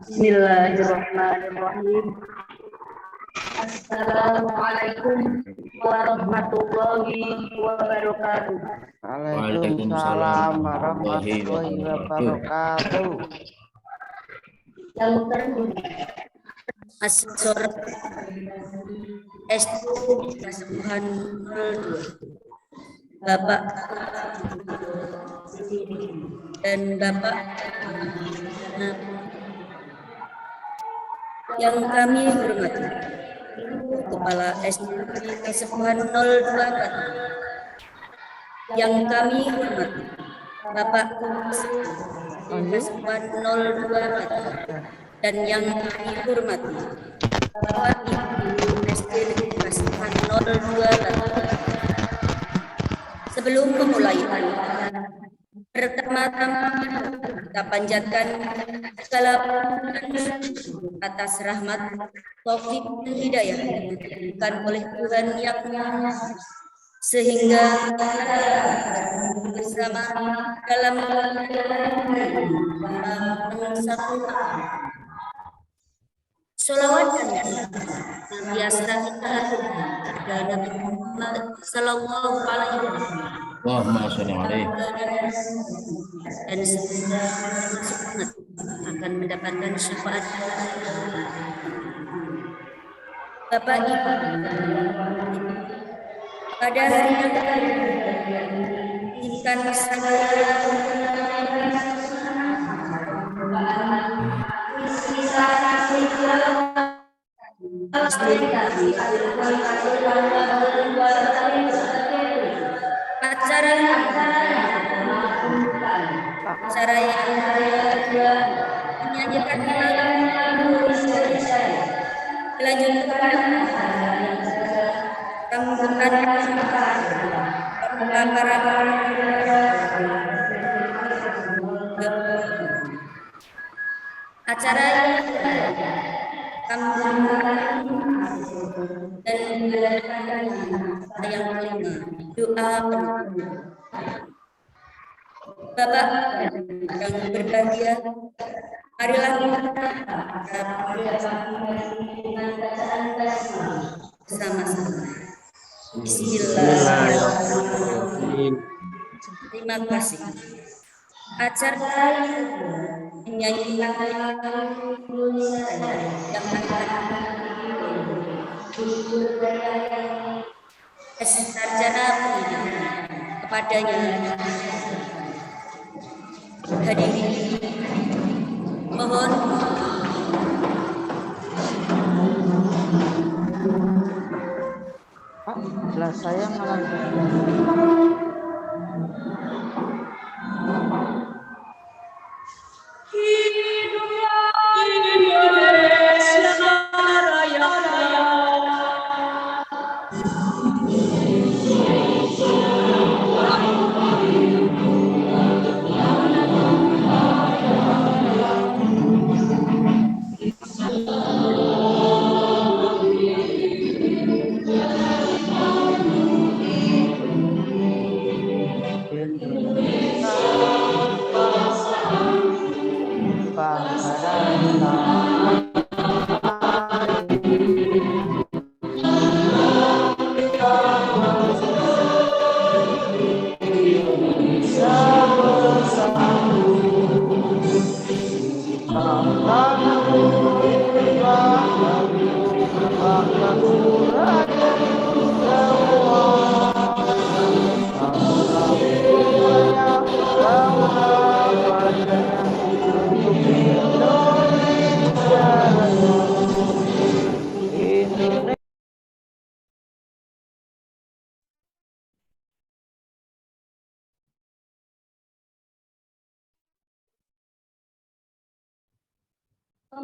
Bismillahirrahmanirrahim. Assalamualaikum warahmatullahi wabarakatuh. Waalaikumsalam warahmatullahi wabarakatuh. Yang terhormat Asesor S2 Kesembuhan 02 Bapak dan Bapak yang kami hormati Kepala SD Kesembuhan 024, yang kami hormati Bapak Kesembuhan 024, dan yang kami hormati Bapak Ibu SD Kesembuhan 024. Sebelum memulai, pertama-tama kita panjatkan segala puji atas rahmat, taufik dan hidayah yang diberikan oleh Tuhan Yang Maha Esa, sehingga bersama dalam satu sholawat dan biasa kita kepada Nabi Muhammad Sallallahu Alaihi Wasallam. Allahumma sholli alaihi. Dan semoga akan mendapatkan syafaat Bapak Ibu pada hari ini kami acara yang menyanyikan dilanjutkan acara dan yang kelima doa penutup. Bapak yang berbahagia, marilah kita bersama-sama. Bismillahirrahmanirrahim. Terima kasih. Acara menyanyikan yang sarjana pendidikan kepadanya hadirin mohon Lah saya malah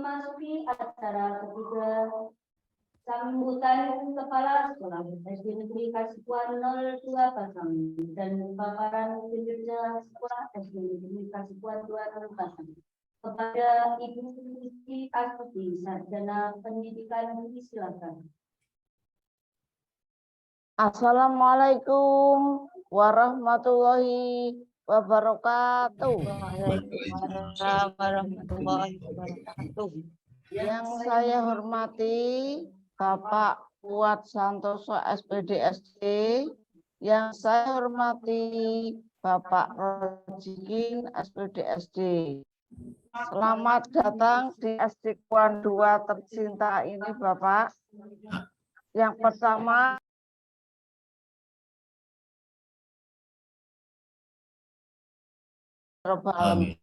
memasuki acara ketiga sambutan Kepala Sekolah SD Negeri Kasipuan 02 Pasang dan paparan kinerja Sekolah SD Negeri Kasipuan 20 Pasang kepada Ibu Siti Astuti, Sarjana Pendidikan, silakan. Assalamualaikum warahmatullahi wabarakatuh. Waalaikumsalam warahmatullahi wabarakatuh. Yang saya hormati Bapak Fuad Santoso SPD SD, yang saya hormati Bapak Rojikin SPD SD. Selamat datang di SD Kuan 2 tercinta ini Bapak. Yang pertama, Amin.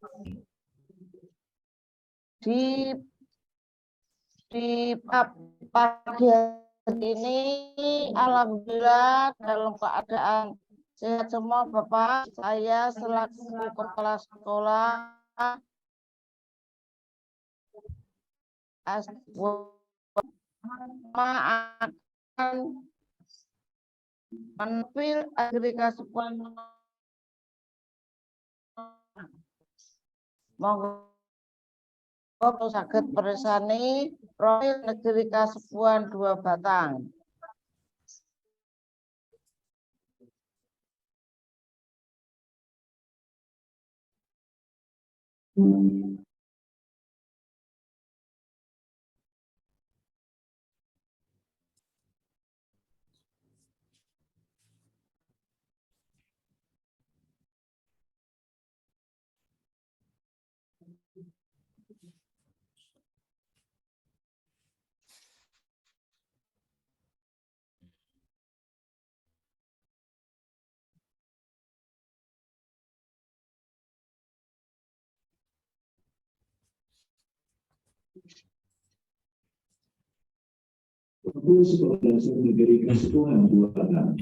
di pagi hari ini alhamdulillah dalam keadaan sehat semua Bapak. Saya selaku kepala sekolah akan menpil agregasi monggo saged persani profil negeri Kasepuhan 2 Batang. Sekolah Dasar Negeri Kasepuhan 2 Batang.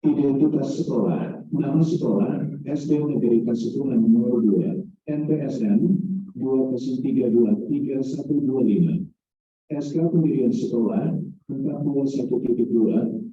Identitas sekolah, nama sekolah SD Negeri Kasepuhan nomor 2, NPSN 2032325, SK pendirian sekolah 421.2,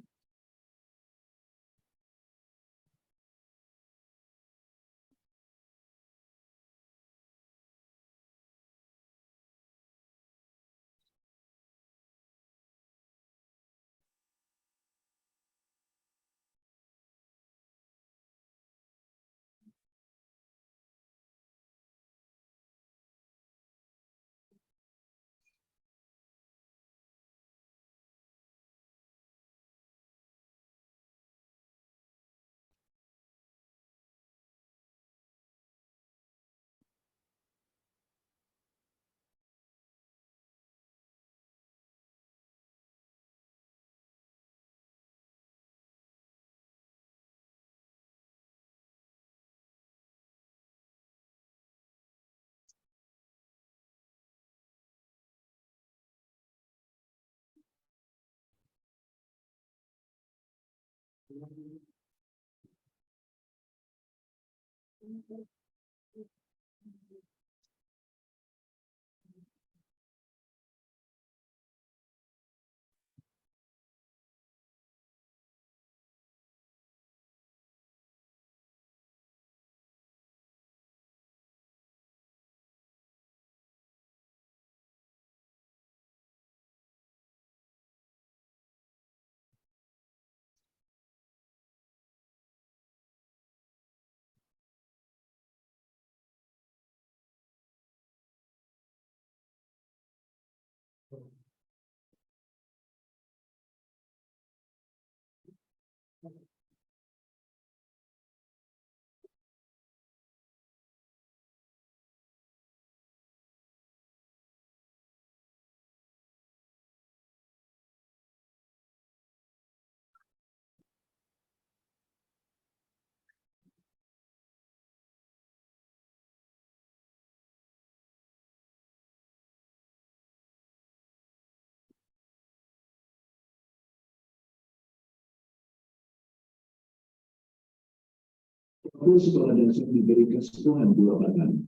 Sekolah Dasar Negeri Kasepuhan 2 Batang.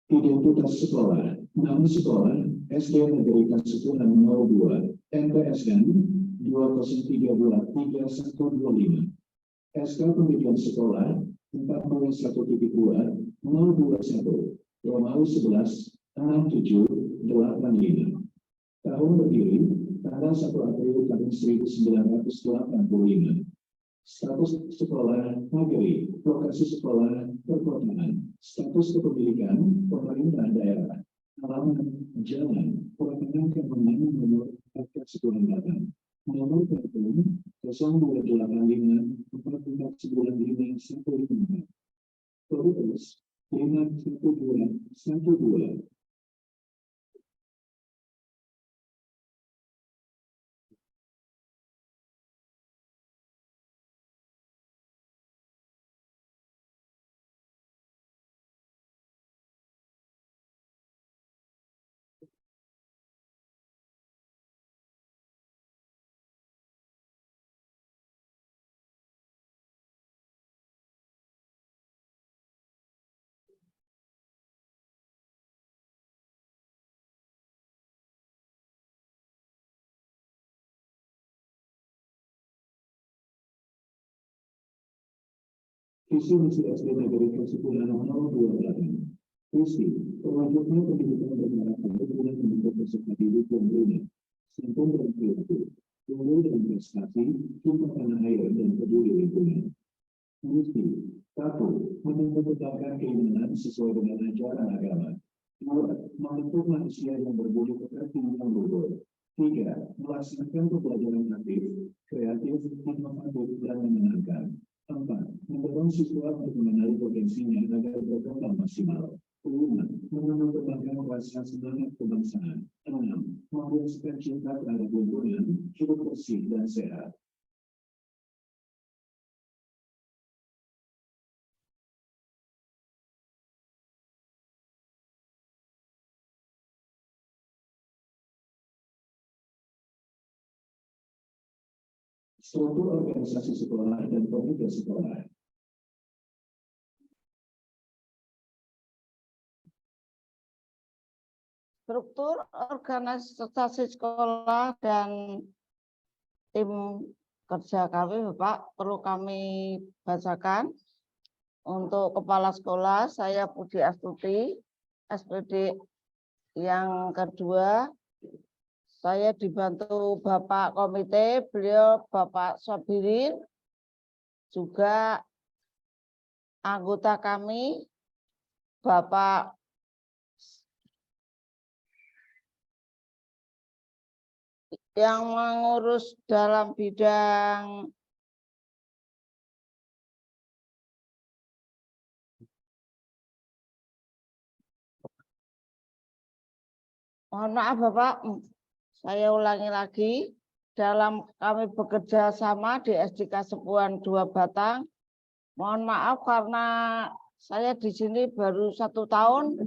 Identitas sekolah, nama sekolah SD Negeri Kasepuhan nomor 2, NPSN 2032325, SK Pendidikan Sekolah 41.2.021 Romawi 11.6785 tahun berdiri tanggal 1 April tahun 1985. Status sekolah negeri, lokasi sekolah perkotaan, status kepemilikan pemerintah daerah, alamat, jalan, Pelayanan Kementerian nomor 1498, nomor telepon 0285 4495 terus 51212. Visi misi SD Negeri Kesukulan nomor 28. Visi selanjutnya pendidikan berharap dengan membentuk peserta didik yang benar, santun dan kreatif, unggul dan prestasi, cinta tanah air dan peduli lingkungan. Misi 1. Menumbuhkan keimanan sesuai dengan ajaran agama. 2. Membentuk manusia yang berbudi pekerti yang luhur. 3. Melaksanakan pembelajaran aktif, kreatif, inovatif dan menyenangkan. 4. Mendorong siswa untuk mengenali potensinya agar berkembang maksimal. 5. Mengembangkan rasa semangat kebangsaan. 6. Membiasakan cinta terhadap lingkungan, hidup bersih dan sehat. Struktur organisasi sekolah dan komite sekolah. Struktur organisasi sekolah dan tim kerja kami, Bapak, perlu kami bacakan. Untuk kepala sekolah, saya Budi Astuti, SPD yang kedua. Saya dibantu Bapak Komite, beliau Bapak Sobirin, juga anggota kami, Bapak yang mengurus dalam bidang mohon maaf Bapak, saya ulangi lagi, dalam kami bekerja sama di SDK Sepuan 2 Batang. Mohon maaf karena saya di sini baru 1 tahun,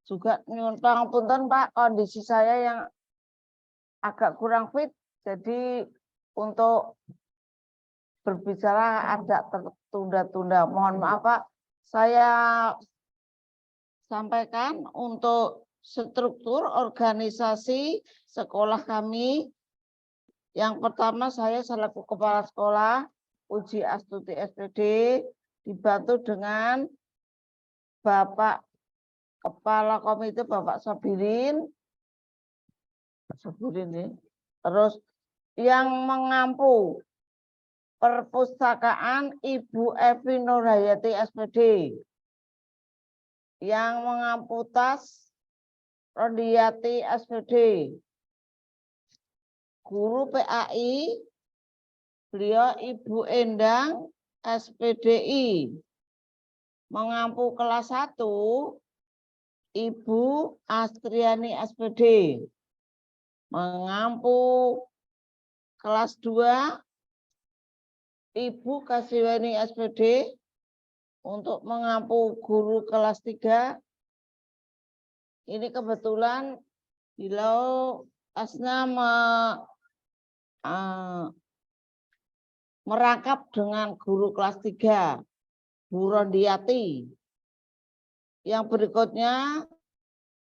juga nyuwun pangapunten Pak, kondisi saya yang agak kurang fit, jadi untuk berbicara agak tertunda-tunda. Mohon maaf Pak, saya sampaikan untuk struktur organisasi sekolah kami. Yang pertama, saya selaku kepala sekolah Puji Astuti SPD dibantu dengan Bapak Kepala Komite Bapak Sobirin, terus yang mengampu perpustakaan Ibu Evi Nurhayati SPD, yang mengampu tas Rodiati SPD, guru PAI beliau Ibu Endang SPDI, mengampu kelas 1 Ibu Astriani SPD, mengampu kelas 2 Ibu Kasiwani SPD, untuk mengampu guru kelas 3 ini kebetulan beliau asna merangkap dengan guru kelas 3 Bu Rondiati. Yang berikutnya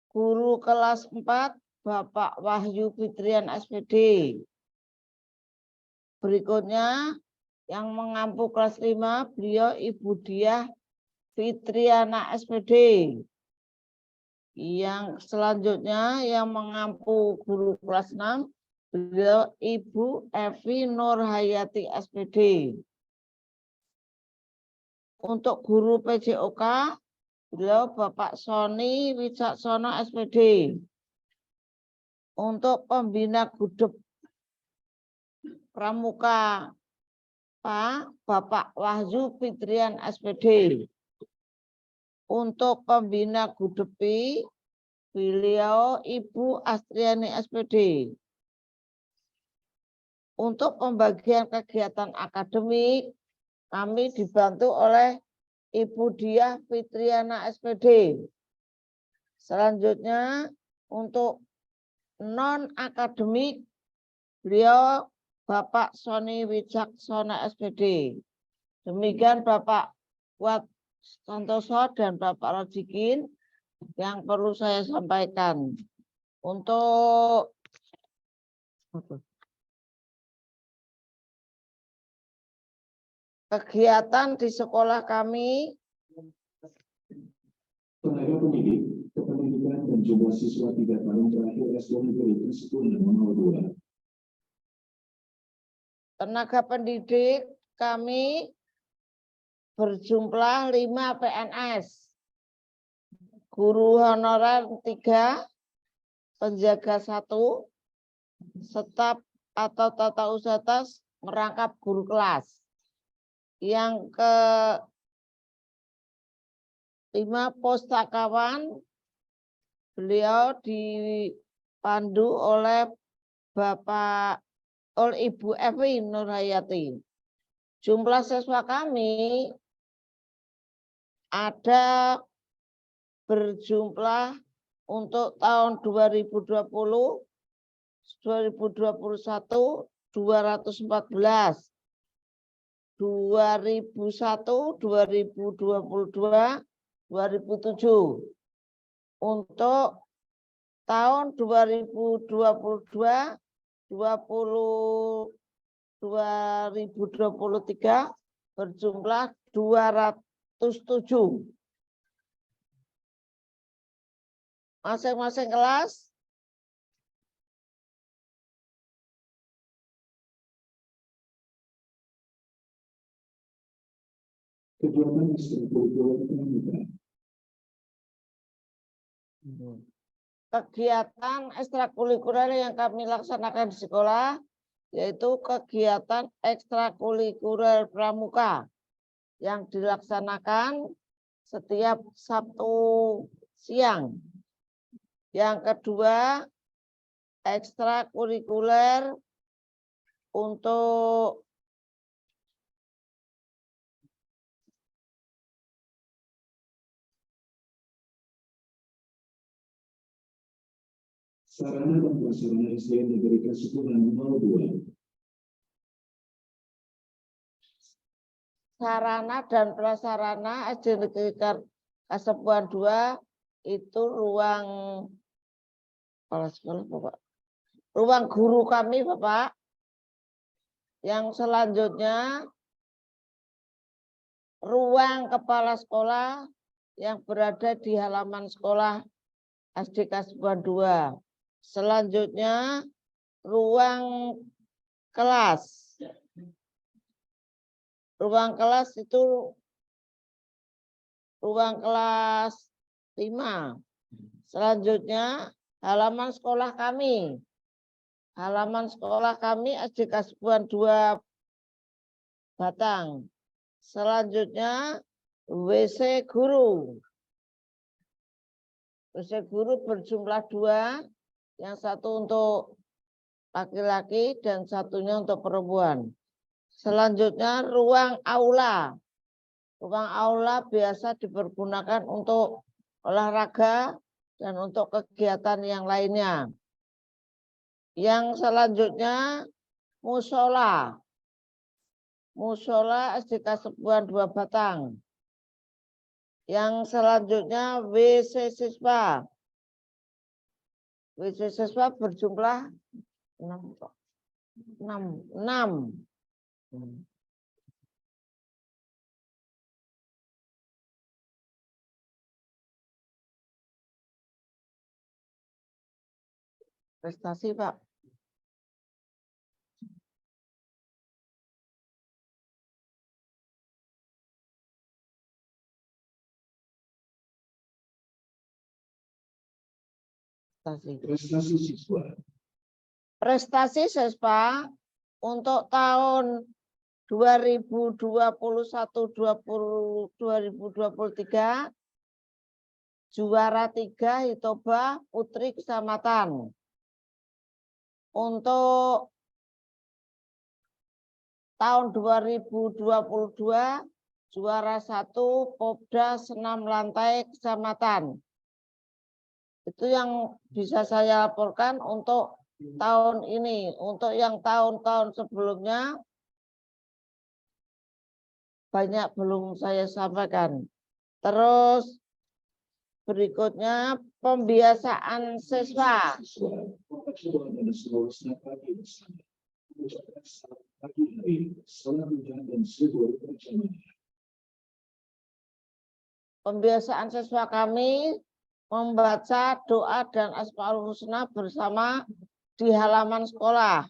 guru kelas 4 Bapak Wahyu Fitrian SPD. Berikutnya Yang mengampu kelas 5, beliau Ibu Diah Fitriana SPD. Yang selanjutnya yang mengampu guru kelas 6, beliau Ibu Evi Nurhayati SPD. Untuk guru PJOK, beliau Bapak Sony Wicaksono SPD. Untuk pembina gudep pramuka Pak Bapak Wahyu Fitrian SPD. Untuk pembina gudepi, beliau Ibu Astriani SPD. Untuk pembagian kegiatan akademik, kami dibantu oleh Ibu Diah Fitriana SPD. Selanjutnya, untuk non-akademik, beliau Bapak Sony Wicaksona SPD. Demikian Bapak Wat Santoso dan Bapak Rojikin yang perlu saya sampaikan. Untuk kegiatan di sekolah kami, Tenaga pendidik, kependidikan dan jumlah siswa 3 tahun terakhir S2 Negeri Kesekuan nomor 2. tenaga pendidik kami berjumlah 5 PNS. Guru honorer 3, penjaga 1, staf atau tata usaha merangkap guru kelas. Yang ke-5 pustakawan, beliau dipandu oleh Ibu Evi Nurhayati. Jumlah siswa kami ada berjumlah untuk tahun 2020, 2021, 214. 2001, 2022, 2007. Untuk tahun 2022, 2023 berjumlah 207. Masing-masing kelas Kegiatan ekstrakurikuler pramuka. Kegiatan ekstrakurikuler yang kami laksanakan di sekolah yaitu kegiatan ekstrakurikuler pramuka yang dilaksanakan setiap Sabtu siang. Yang kedua, ekstrakurikuler untuk Sarana dan prasarana SDN Negeri Kesekuan nomor 2. sarana dan prasarana SD Negeri Kasepuan 2 itu ruang kepala sekolah Bapak. Ruang guru kami Bapak. Yang selanjutnya ruang kepala sekolah yang berada di halaman sekolah SD Kasepuan 2. Selanjutnya ruang kelas. Ruang kelas itu ruang kelas 5. Selanjutnya halaman sekolah kami. Halaman sekolah kami SD Kasepuan 2 Batang. Selanjutnya WC guru. WC guru berjumlah 2. Yang satu untuk laki-laki dan satunya untuk perempuan. Selanjutnya ruang aula. Ruang aula biasa dipergunakan untuk olahraga dan untuk kegiatan yang lainnya. Yang selanjutnya musola. Musola SD Kasepuan 2 Batang. Yang selanjutnya WC siswa. WC siswa berjumlah 6. Prestasi, Pak. Prestasi siswa. Prestasi siswa untuk tahun 2021-2023 juara 3 Hitoba Putri Kecamatan. Untuk tahun 2022 juara 1 Popda Senam Lantai Kecamatan. Itu yang bisa saya laporkan untuk tahun ini. Untuk yang tahun-tahun sebelumnya banyak belum saya sampaikan. Terus berikutnya pembiasaan siswa. Pembiasaan siswa kami membaca doa dan Asmaul Husna bersama di halaman sekolah.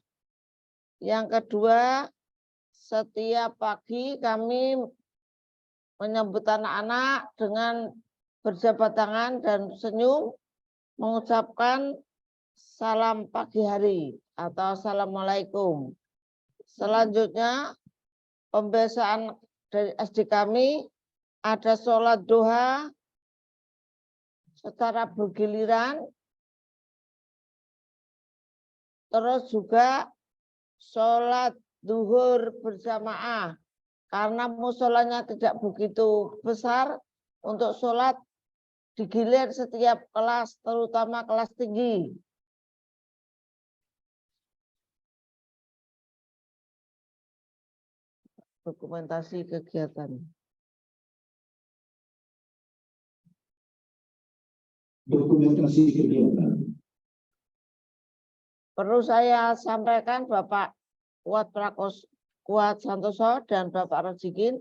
Yang kedua, setiap pagi kami menyambut anak-anak dengan berjabat tangan dan senyum mengucapkan salam pagi hari atau assalamualaikum. Selanjutnya, pembiasaan dari SD kami ada sholat duha secara bergiliran, terus juga sholat zuhur berjamaah. Karena musolanya tidak begitu besar, untuk sholat digilir setiap kelas, terutama kelas tinggi. Dokumentasi kegiatan. Dokumentasi kegiatan. Perlu saya sampaikan Bapak Kuat Santoso dan Bapak Rojikin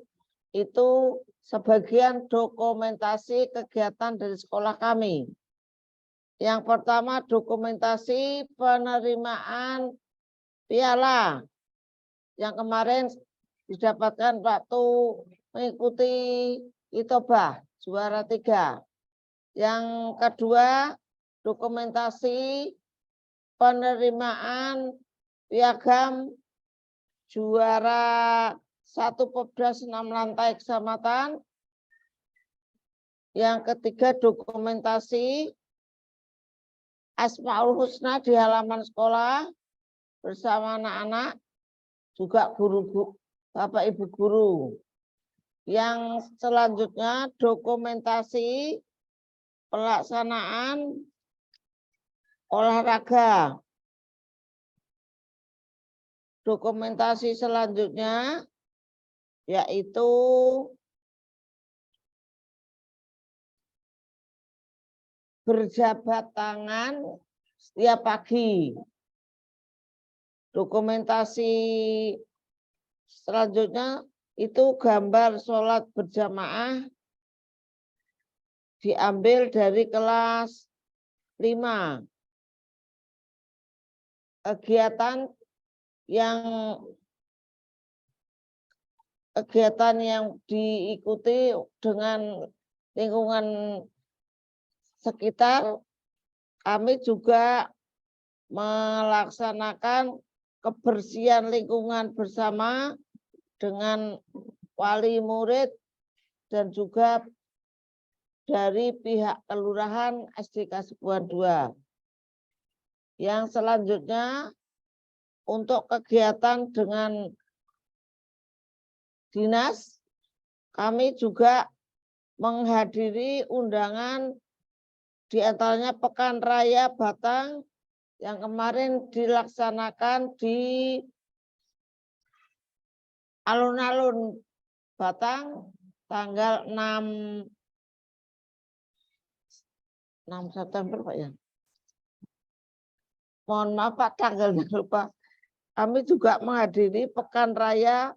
itu sebagian dokumentasi kegiatan dari sekolah kami. Yang pertama dokumentasi penerimaan piala yang kemarin didapatkan waktu mengikuti Hitoba juara 3. Yang kedua dokumentasi penerimaan piagam juara 1 Popda Senam Lantai Kecamatan. Yang ketiga dokumentasi Asmaul Husna di halaman sekolah bersama anak-anak, juga guru, Bapak Ibu guru. Yang selanjutnya dokumentasi pelaksanaan olahraga. Dokumentasi selanjutnya yaitu berjabat tangan setiap pagi. Dokumentasi selanjutnya itu gambar sholat berjamaah diambil dari kelas 5. Kegiatan yang diikuti dengan lingkungan sekitar, kami juga melaksanakan kebersihan lingkungan bersama dengan wali murid dan juga dari pihak kelurahan SD Kasubuan 2. Yang selanjutnya untuk kegiatan dengan dinas, kami juga menghadiri undangan diantaranya Pekan Raya Batang yang kemarin dilaksanakan di alun-alun Batang tanggal 6 September Pak ya. Mohon maaf Pak, tanggalnya lupa. Kami juga menghadiri Pekan Raya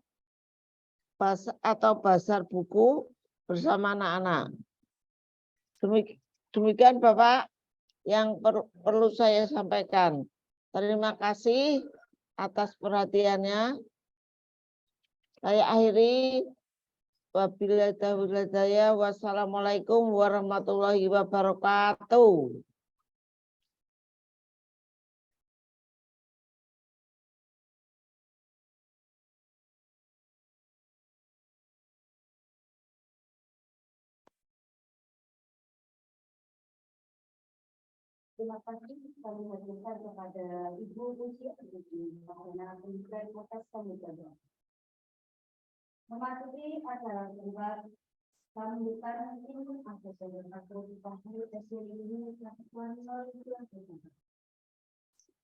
atau Bazar Buku bersama anak-anak. Demikian Bapak yang perlu saya sampaikan. Terima kasih atas perhatiannya. Saya akhiri. Wabillahi taufiq wal hidayah. Wassalamualaikum warahmatullahi wabarakatuh. Terima kasih kami haturkan kepada Ibu Puji Astuti, Pelaksana Pendidikan Kota Samudra. Memasuki acara kedua, sambutan tim asesor akreditasi SDN Kesatuan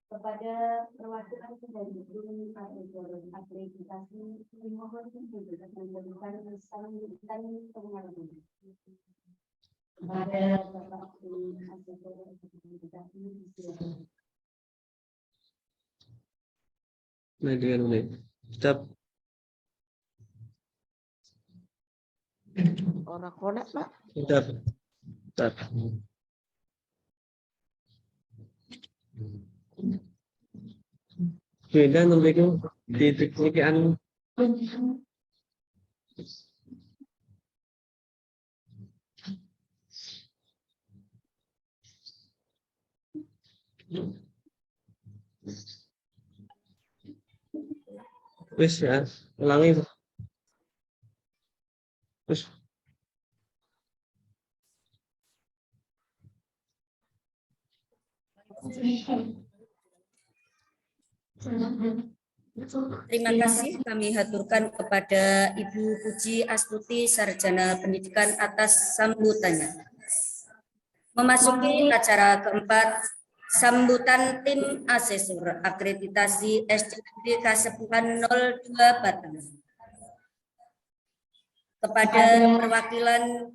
kepada perwakilan dari tim asesor akreditasi dimohon untuk memberikan sambutan pengalaman. Kepada Bapak tim asesor akreditasi disilakan. Stop. Orang konek, Pak. Stop. Stop. Beda nunggu titik anu. Wis ya, ulangi. Terus terima kasih kami haturkan kepada Ibu Puji Astuti, Sarjana Pendidikan atas sambutannya. Memasuki acara keempat, sambutan tim asesor akreditasi SDN Kasepuhan 02 Batang. Kepada perwakilan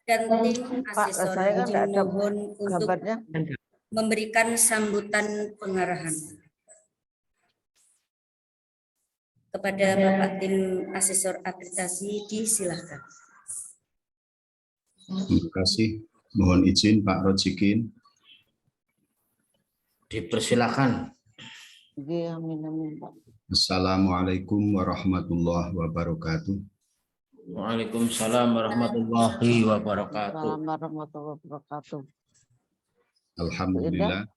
dan tim Pak, asesor saya kan nggak ada dimohon untuk gambarnya. memberikan sambutan pengarahan. Kepada Bapak tim asesor akreditasi disilakan. Terima kasih. Mohon izin Pak Rojikin. Dipersilakan. Iya, amin, Pak. Assalamualaikum warahmatullahi wabarakatuh. Waalaikumsalam warahmatullahi wabarakatuh. Assalamualaikum warahmatullahi wabarakatuh. Alhamdulillah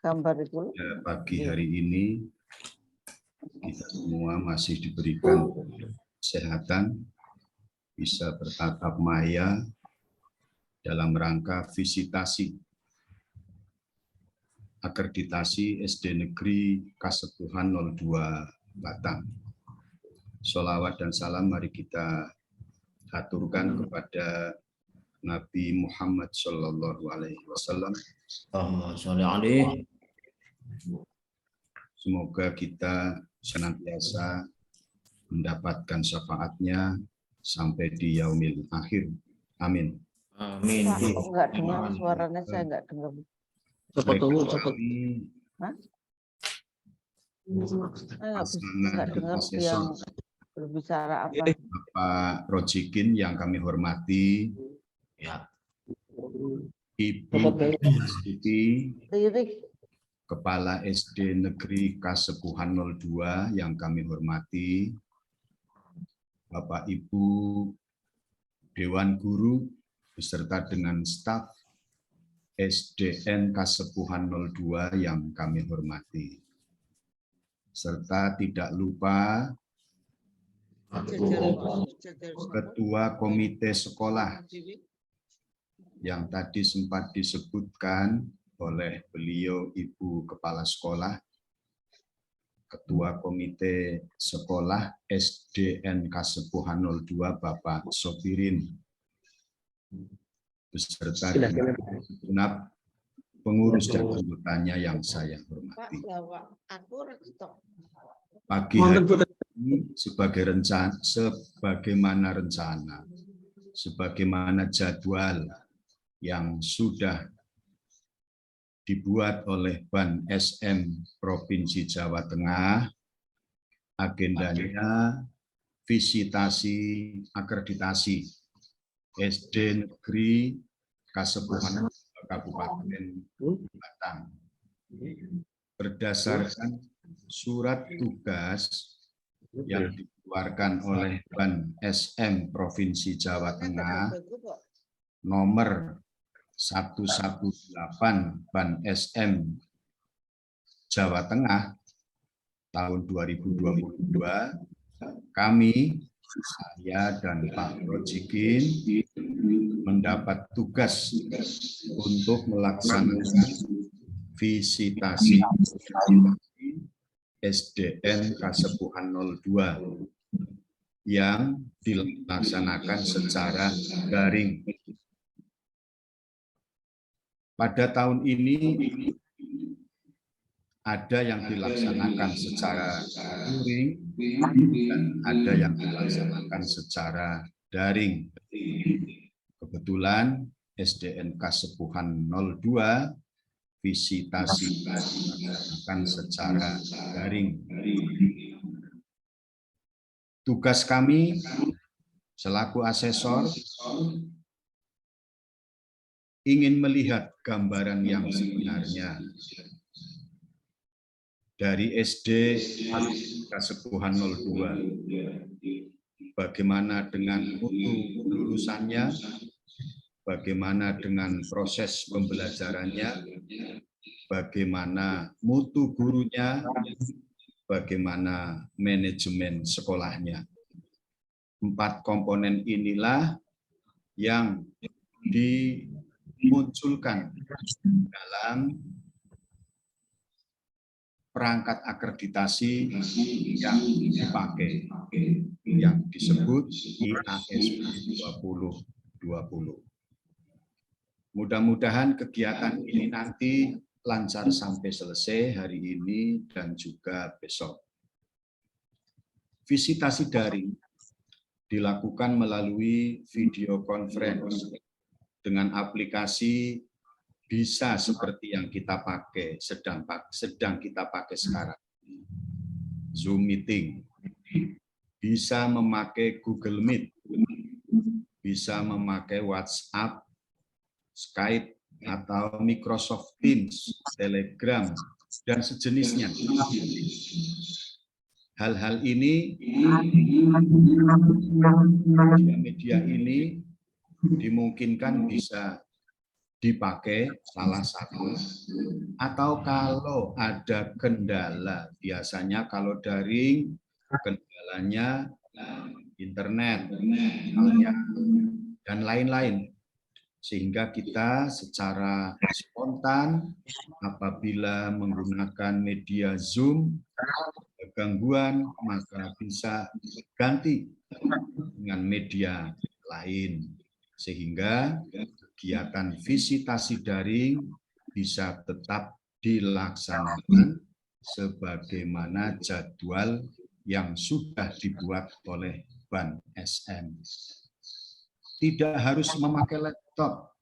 Gambar itu. ya, pagi hari ini kita semua masih diberikan kesehatan, bisa bertatap maya dalam rangka visitasi akreditasi SD Negeri Kasepuhan 02 Batang. Sholawat dan salam mari kita aturkan kepada Nabi Muhammad Sallallahu Alaihi Wasallam. Allahumma sholli alaihi. Semoga kita senantiasa mendapatkan syafaatnya sampai di yaumil akhir. Amin. Amin. Pak, enggak dengar suaranya, saya enggak dengar. cepat tunggu, cepat. Hah? Saya enggak dengar yang berbicara apa. Bapak Rojikin yang kami hormati, Ya. Ibu Astuti, Lirik. Kepala SD Negeri Kasepuhan 02 yang kami hormati, Bapak Ibu Dewan Guru beserta dengan staf SDN Kasepuhan 02 yang kami hormati. Serta tidak lupa Ketua Komite Sekolah yang tadi sempat disebutkan oleh beliau Ibu Kepala Sekolah, Ketua Komite Sekolah SDN Kasepuhan 02 Bapak Sofirin, beserta dengan genap pengurus dan anggotanya yang saya hormati. Pagi hari ini sebagaimana rencana, sebagaimana jadwal yang sudah dibuat oleh Ban SM Provinsi Jawa Tengah, agendanya visitasi akreditasi SD Negeri Kasepuhan Kabupaten Batang. Berdasarkan surat tugas yang dikeluarkan oleh Ban SM Provinsi Jawa Tengah nomor 118 Ban SM Jawa Tengah tahun 2022, kami, saya dan Pak Rojikin mendapat tugas untuk melaksanakan visitasi SDN Kasepuhan 02 yang dilaksanakan secara daring. Pada tahun ini ada yang dilaksanakan secara luring dan ada yang dilaksanakan secara daring. Kebetulan SDN Kasepuhan 02 visitasi dilaksanakan secara daring. Tugas kami selaku asesor ingin melihat gambaran yang sebenarnya dari SD Kasepuhan 02. Bagaimana dengan mutu lulusannya, bagaimana dengan proses pembelajarannya, bagaimana mutu gurunya, bagaimana manajemen sekolahnya. 4 komponen inilah yang dimunculkan dalam perangkat akreditasi yang dipakai, yang disebut IASB 2020. Mudah-mudahan kegiatan ini nanti lancar sampai selesai hari ini dan juga besok. Visitasi daring dilakukan melalui video conference dengan aplikasi bisa seperti yang kita pakai, sedang kita pakai sekarang. Zoom meeting, bisa memakai Google Meet, bisa memakai WhatsApp, Skype, atau Microsoft Teams, Telegram, dan sejenisnya. Hal-hal ini, media ini dimungkinkan bisa dipakai salah satu, atau kalau ada kendala, biasanya kalau daring kendalanya internet dan lain-lain, sehingga kita secara spontan apabila menggunakan media Zoom gangguan maka bisa ganti dengan media lain, sehingga kegiatan visitasi daring bisa tetap dilaksanakan sebagaimana jadwal yang sudah dibuat oleh Ban SM. Tidak harus memakai laptop.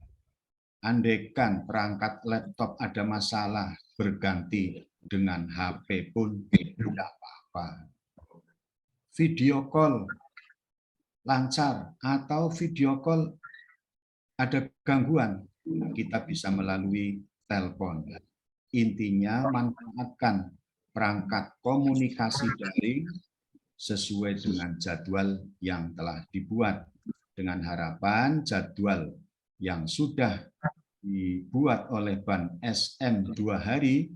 Andaikan perangkat laptop ada masalah, berganti dengan HP pun tidak apa-apa. Video call lancar atau video call ada gangguan, kita bisa melalui telepon. Intinya manfaatkan perangkat komunikasi daring sesuai dengan jadwal yang telah dibuat, dengan harapan jadwal yang sudah dibuat oleh Ban SM 2 hari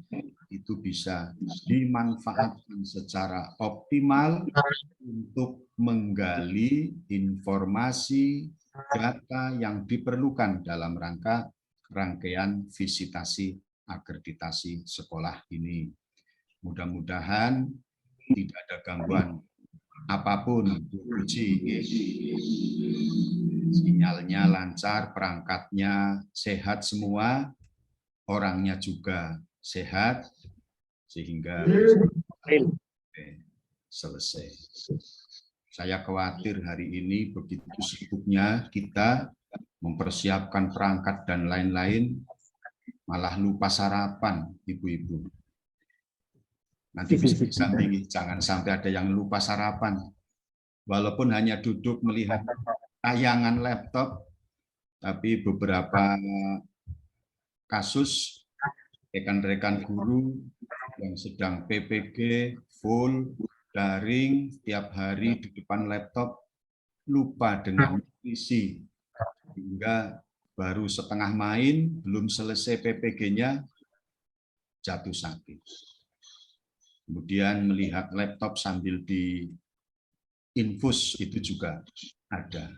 itu bisa dimanfaatkan secara optimal untuk menggali informasi data yang diperlukan dalam rangkaian visitasi akreditasi sekolah ini. Mudah-mudahan tidak ada gangguan apapun, Bu Uji. Sinyalnya lancar, perangkatnya sehat semua, orangnya juga sehat, sehingga selesai. Saya khawatir hari ini begitu sibuknya kita mempersiapkan perangkat dan lain-lain, malah lupa sarapan, ibu-ibu. Nanti bisa disampingi, jangan sampai ada yang lupa sarapan. Walaupun hanya duduk melihat tayangan laptop, tapi beberapa kasus rekan-rekan guru yang sedang PPG, full, daring, tiap hari di depan laptop, lupa dengan isi, hingga baru setengah main, belum selesai PPG-nya, jatuh sakit. Kemudian melihat laptop sambil diinfus, itu juga ada.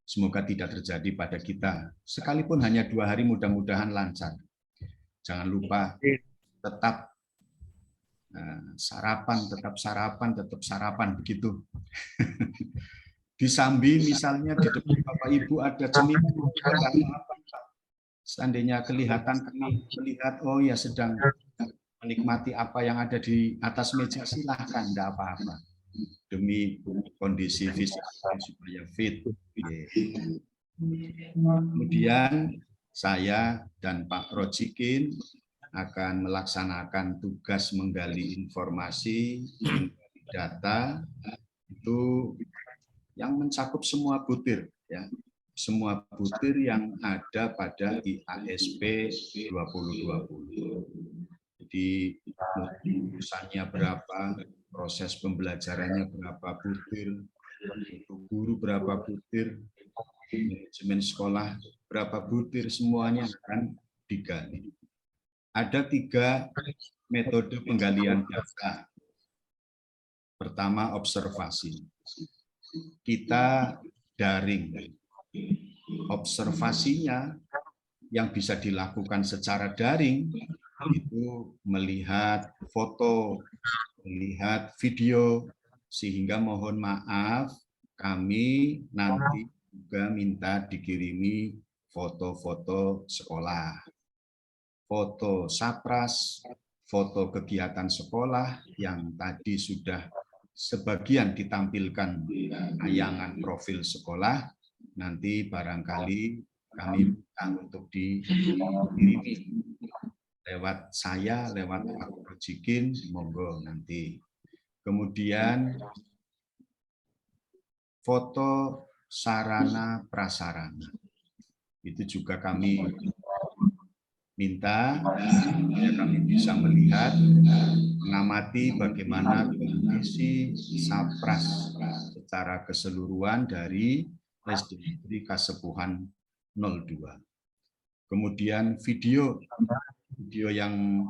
Semoga tidak terjadi pada kita. Sekalipun hanya 2 hari, mudah-mudahan lancar. Jangan lupa tetap sarapan, tetap sarapan begitu. Di Sambi misalnya di depan Bapak Ibu ada cemilan, seandainya kelihatan kami melihat oh ya sedang menikmati apa yang ada di atas meja, silahkan, tidak apa-apa, demi kondisi fisik supaya fit. Kemudian saya dan Pak Rojikin akan melaksanakan tugas menggali informasi, data itu yang mencakup semua butir, ya, semua butir yang ada pada IASP 2020. Jadi urusannya berapa, proses pembelajarannya berapa butir, guru berapa butir, manajemen sekolah berapa butir, semuanya akan digali. Ada 3 metode penggalian data. Pertama, observasi. Kita daring. Observasinya yang bisa dilakukan secara daring itu melihat foto, melihat video, sehingga mohon maaf kami nanti juga minta dikirimi foto-foto sekolah, foto sapras, foto kegiatan sekolah yang tadi sudah sebagian ditampilkan tayangan profil sekolah, nanti barangkali kami minta untuk dikirimi lewat saya, lewat Pak Rojikin, monggo nanti. Kemudian foto sarana prasarana, itu juga kami minta supaya kami bisa melihat, mengamati bagaimana kondisi sapras secara keseluruhan dari SD Negeri Kasepuhan 02. Kemudian video yang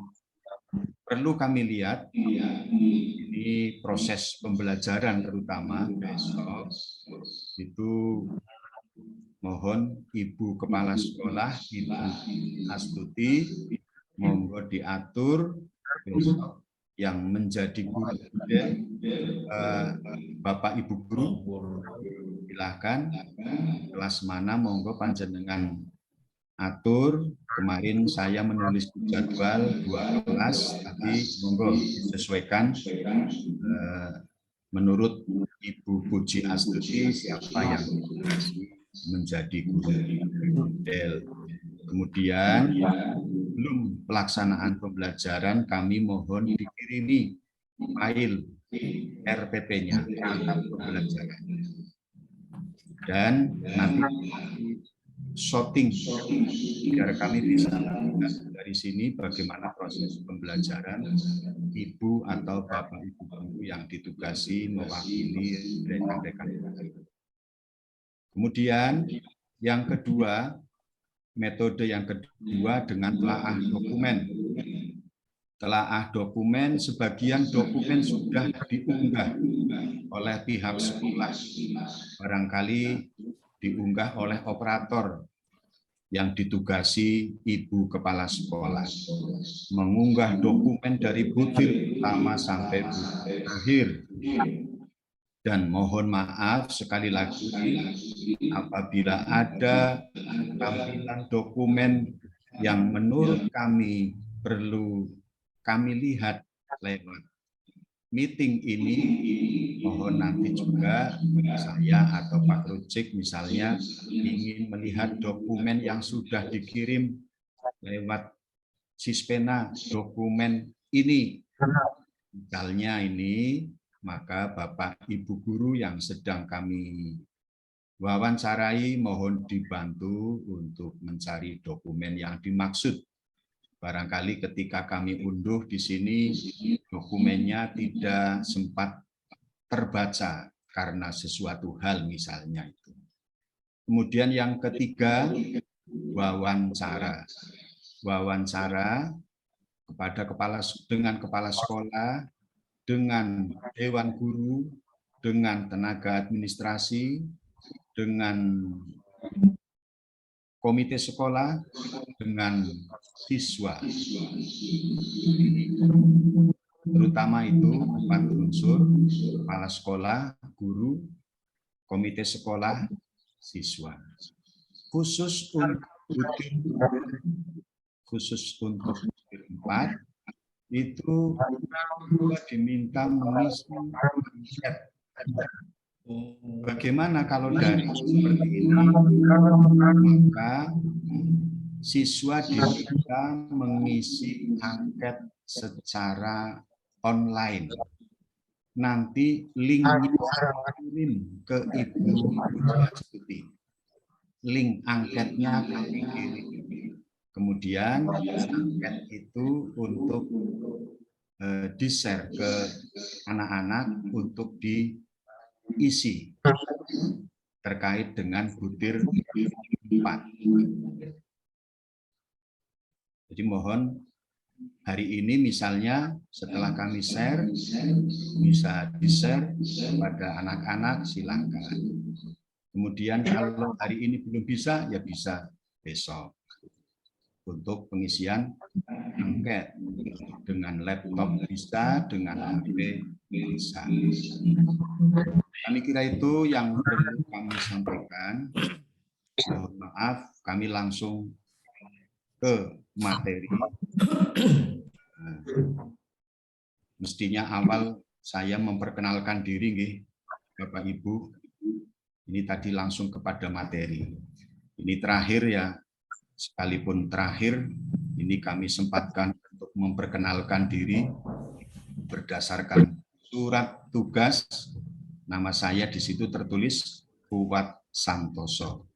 perlu kami lihat, ini proses pembelajaran terutama besok, itu mohon Ibu Kepala Sekolah, Ibu Astuti, monggo diatur besok yang menjadi guru, Bapak Ibu guru, silahkan kelas mana monggo panjenengan atur. Kemarin saya menulis jadwal 2 kelas, tapi monggo disesuaikan menurut Ibu Puji Astuti siapa yang menjadi guru model. Kemudian belum pelaksanaan pembelajaran, kami mohon dikirimi file RPP-nya, perangkat pembelajaran, dan nanti shooting biar kami bisa melihat dari sini bagaimana proses pembelajaran Ibu atau Bapak Ibu guru yang ditugasi mewakili rekan-rekan. Kemudian yang kedua, metode yang kedua dengan telaah dokumen. Telaah dokumen, sebagian dokumen sudah diunggah oleh pihak sekolah, barangkali diunggah oleh operator yang ditugasi Ibu Kepala Sekolah, mengunggah dokumen dari butir pertama sampai butir akhir. Dan mohon maaf sekali lagi, apabila ada tampilan dokumen yang menurut kami perlu kami lihat lewat meeting ini, mohon nanti juga saya atau Pak Rujik misalnya ingin melihat dokumen yang sudah dikirim lewat Sispena, dokumen ini, misalnya ini, maka Bapak Ibu guru yang sedang kami wawancarai mohon dibantu untuk mencari dokumen yang dimaksud barangkali ketika kami unduh di sini dokumennya tidak sempat terbaca karena sesuatu hal misalnya itu. Kemudian yang ketiga, wawancara. Wawancara kepada kepala sekolah, dengan dewan guru, dengan tenaga administrasi, dengan komite sekolah, dengan siswa. Terutama itu 4 unsur: kepala sekolah, guru, komite sekolah, siswa. Khusus untuk 4 itu diminta mengisi anket. Bagaimana kalau dari seperti ini? Maka siswa diminta mengisi angket secara online. Nanti linknya kirim ke Ibu Astuti. Link angketnya kami kirim. Kemudian angket itu untuk di-share ke anak-anak untuk diisi terkait dengan butir 4. Jadi mohon hari ini misalnya setelah kami share, bisa di-share kepada anak-anak, silakan. Kemudian kalau hari ini belum bisa, ya bisa besok. Untuk pengisian angket dengan laptop bisa, dengan HP bisa. Kami kira itu yang perlu kami sampaikan. Mohon maaf, kami langsung ke materi. Mestinya awal saya memperkenalkan diri, Bapak Ibu. Ini tadi langsung kepada materi. Ini terakhir ya. Sekalipun terakhir, ini kami sempatkan untuk memperkenalkan diri berdasarkan surat tugas. Nama saya di situ tertulis Fuad Santoso.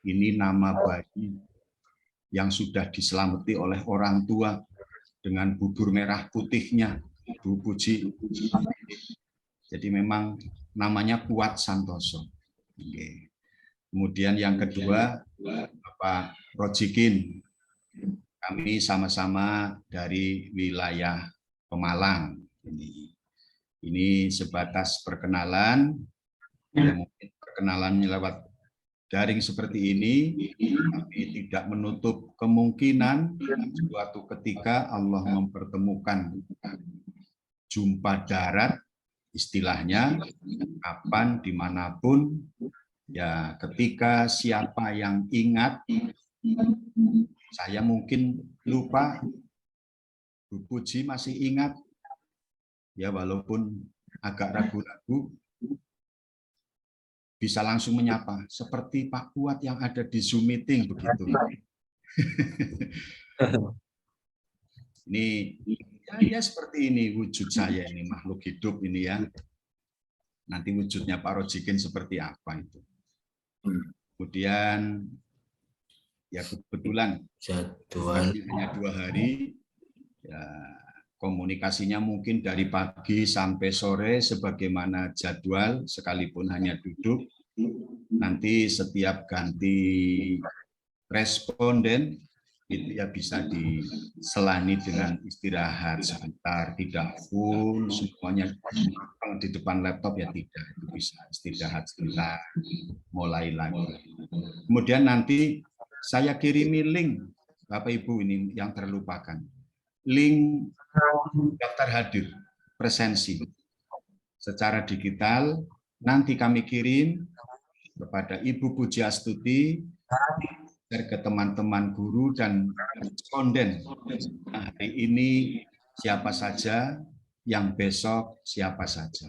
Ini nama bayi yang sudah diselamati oleh orang tua dengan bubur merah putihnya, Bu Puji. Jadi memang namanya Fuad Santoso. Oke. Kemudian yang kedua, Bapak Rojikin. Kami sama-sama dari wilayah Pemalang. Ini sebatas perkenalan. Ya, mungkin perkenalannya lewat daring seperti ini, tapi tidak menutup kemungkinan suatu ketika Allah mempertemukan jumpa darat, istilahnya, kapan, dimanapun. Ya, ketika siapa yang ingat, saya mungkin lupa, Bu Puji masih ingat, ya walaupun agak ragu-ragu, bisa langsung menyapa, seperti Pak Fuad yang ada di Zoom meeting begitu. Ini ya seperti ini wujud saya ini, makhluk hidup ini ya. Nanti wujudnya Pak Rojikin seperti apa itu. Kemudian ya kebetulan hanya 2 hari, ya, komunikasinya mungkin dari pagi sampai sore sebagaimana jadwal, sekalipun hanya duduk. Nanti setiap ganti responden itu ya bisa diselani dengan istirahat sebentar, tidak full semuanya di depan laptop ya tidak, itu bisa istirahat sebentar, mulai lagi. Kemudian nanti saya kirimi link, Bapak Ibu ini yang terlupakan, link daftar hadir presensi secara digital, nanti kami kirim kepada Ibu Puji Astuti ke teman-teman guru dan responden. Nah, hari ini siapa saja, yang besok siapa saja.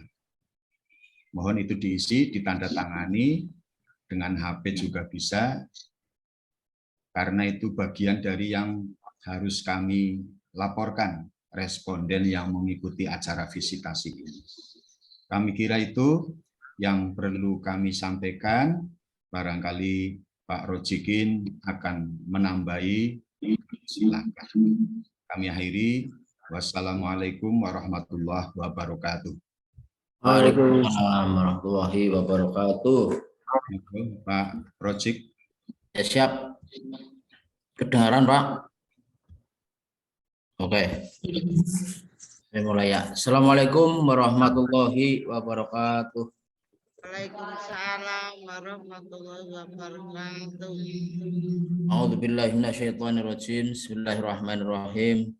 Mohon itu diisi, ditandatangani, dengan HP juga bisa, karena itu bagian dari yang harus kami laporkan responden yang mengikuti acara visitasi ini. Kami kira itu yang perlu kami sampaikan, barangkali Pak Rojikin akan menambahi Silakan. Kami akhiri. Wassalamualaikum warahmatullahi wabarakatuh. Waalaikumsalam warahmatullahi wabarakatuh. Pak Projik. Ya, siap. Kedengaran, Pak? Oke. Saya mulai ya. Assalamualaikum warahmatullahi wabarakatuh. Waalaikumsalam warahmatullahi wabarakatuh. A'udzubillahi minasyaitonirrajim. Bismillahirrahmanirrahim.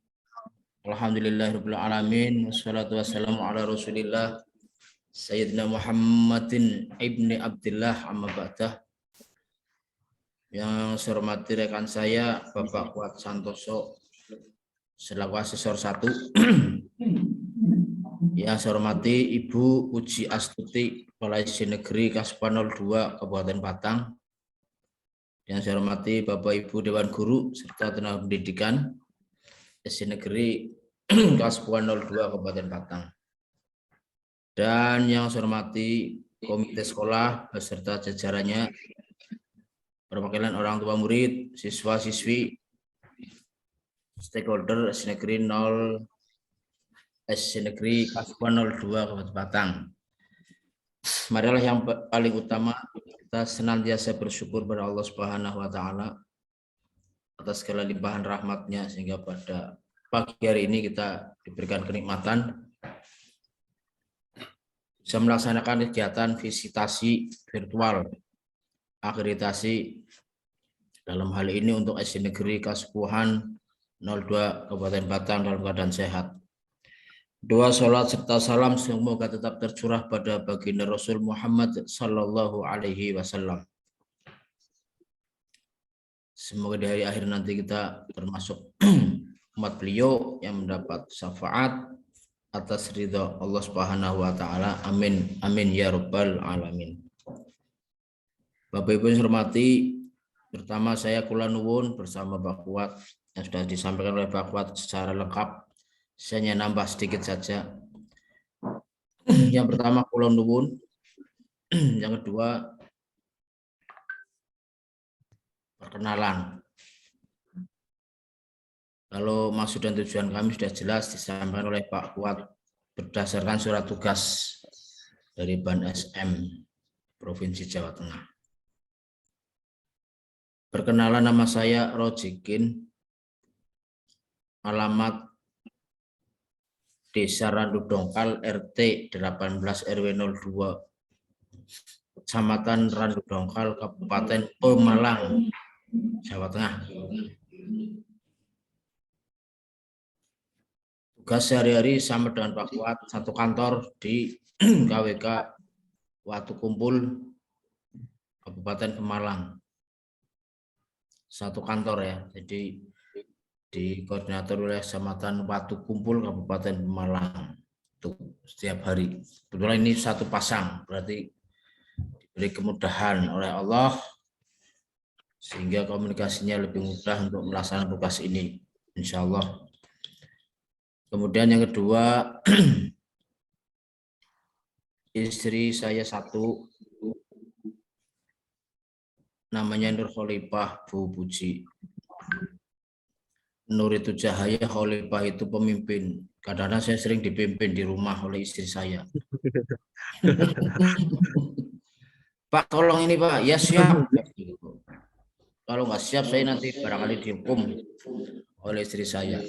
Alhamdulillahirabbil alamin. Wassalatu wassalamu ala Rasulillah Sayyidina Muhammadin ibni Abdillah amma ba'dah. Yang saya hormati rekan saya Bapak Kuat Santoso selaku asesor 1. Yang saya hormati Ibu Puji Astuti Kepala SD Negeri Kasupan 02 Kabupaten Batang. Yang saya hormati Bapak Ibu Dewan Guru serta tenaga pendidikan SD Negeri Kasupan 02 Kabupaten Batang. Dan yang saya hormati komite sekolah beserta jajarannya, perwakilan orang tua murid, siswa-siswi, stakeholder SD Negeri 0 SD Negeri Kasupan 02 Kabupaten Batang. Marilah yang paling utama kita senantiasa bersyukur pada Allah Subhanahu wa taala atas segala limpahan rahmatnya sehingga pada pagi hari ini kita diberikan kenikmatan bisa melaksanakan kegiatan visitasi virtual akreditasi dalam hal ini untuk SD Negeri Kasupuhan 02 Kabupaten Batang dalam keadaan sehat. Doa salat serta salam semoga tetap tercurah pada baginda Rasul Muhammad sallallahu alaihi wasallam. Semoga di hari akhir nanti kita termasuk umat beliau yang mendapat syafaat atas ridha Allah Subhanahu wa taala. Amin. Amin ya rabbal alamin. Bapak Ibu yang saya hormati, pertama saya kula nuwun bersama Pak Kuat yang sudah disampaikan oleh Pak Kuat secara lengkap. Saya hanya nambah sedikit saja. Yang pertama kula nuwun, yang kedua perkenalan. Kalau maksud dan tujuan kami sudah jelas disampaikan oleh Pak Kuat berdasarkan surat tugas dari Ban SM Provinsi Jawa Tengah. Perkenalan, nama saya Rojikin, alamat Desa Randu Dongkal RT 18 RW 02 Kecamatan Randu Dongkal Kabupaten Pemalang Jawa Tengah. Tugas sehari-hari sama dengan Pak Kuat, satu kantor di KWK Watu Kumpul Kabupaten Pemalang. Satu kantor ya, jadi dikoordinator oleh Kecamatan Watu Kumpul Kabupaten Pemalang untuk setiap hari. Kebetulan ini satu pasang, berarti diberi kemudahan oleh Allah sehingga komunikasinya lebih mudah untuk melaksanakan tugas ini, insya Allah. Kemudian yang kedua, istri saya satu, namanya Nur Khalifah Bu Puji. Nur itu cahaya, Khalifah itu pemimpin. Kadang-kadang saya sering dipimpin di rumah oleh istri saya. Pak, tolong ini Pak, ya siap. Kalau nggak siap saya nanti barangkali dihukum oleh istri saya.